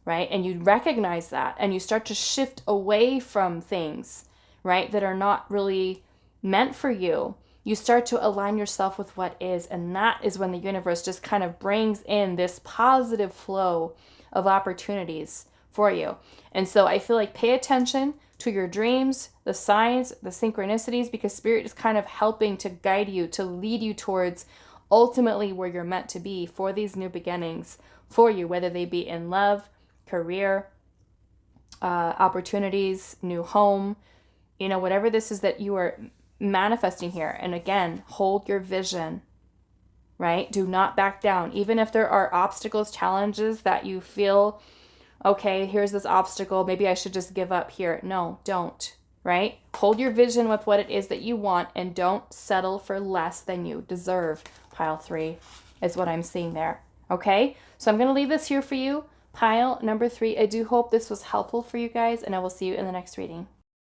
right? And you recognize that, and you start to shift away from things, right, that are not really meant for you. You start to align yourself with what is, and that is when the universe just kind of brings in this positive flow of opportunities for you. And so I feel like pay attention to your dreams, the signs, the synchronicities, because Spirit is kind of helping to guide you, to lead you towards ultimately where you're meant to be for these new beginnings for you, whether they be in love, career, opportunities, new home, you know, whatever this is that you are manifesting here. And again, hold your vision, right? Do not back down. Even if there are obstacles, challenges that you feel, okay, here's this obstacle, maybe I should just give up here. No, don't, right? Hold your vision with what it is that you want, and don't settle for less than you deserve. Pile 3 is what I'm seeing there. Okay, so I'm going to leave this here for you. Pile number 3. I do hope this was helpful for you guys, and I will see you in the next reading.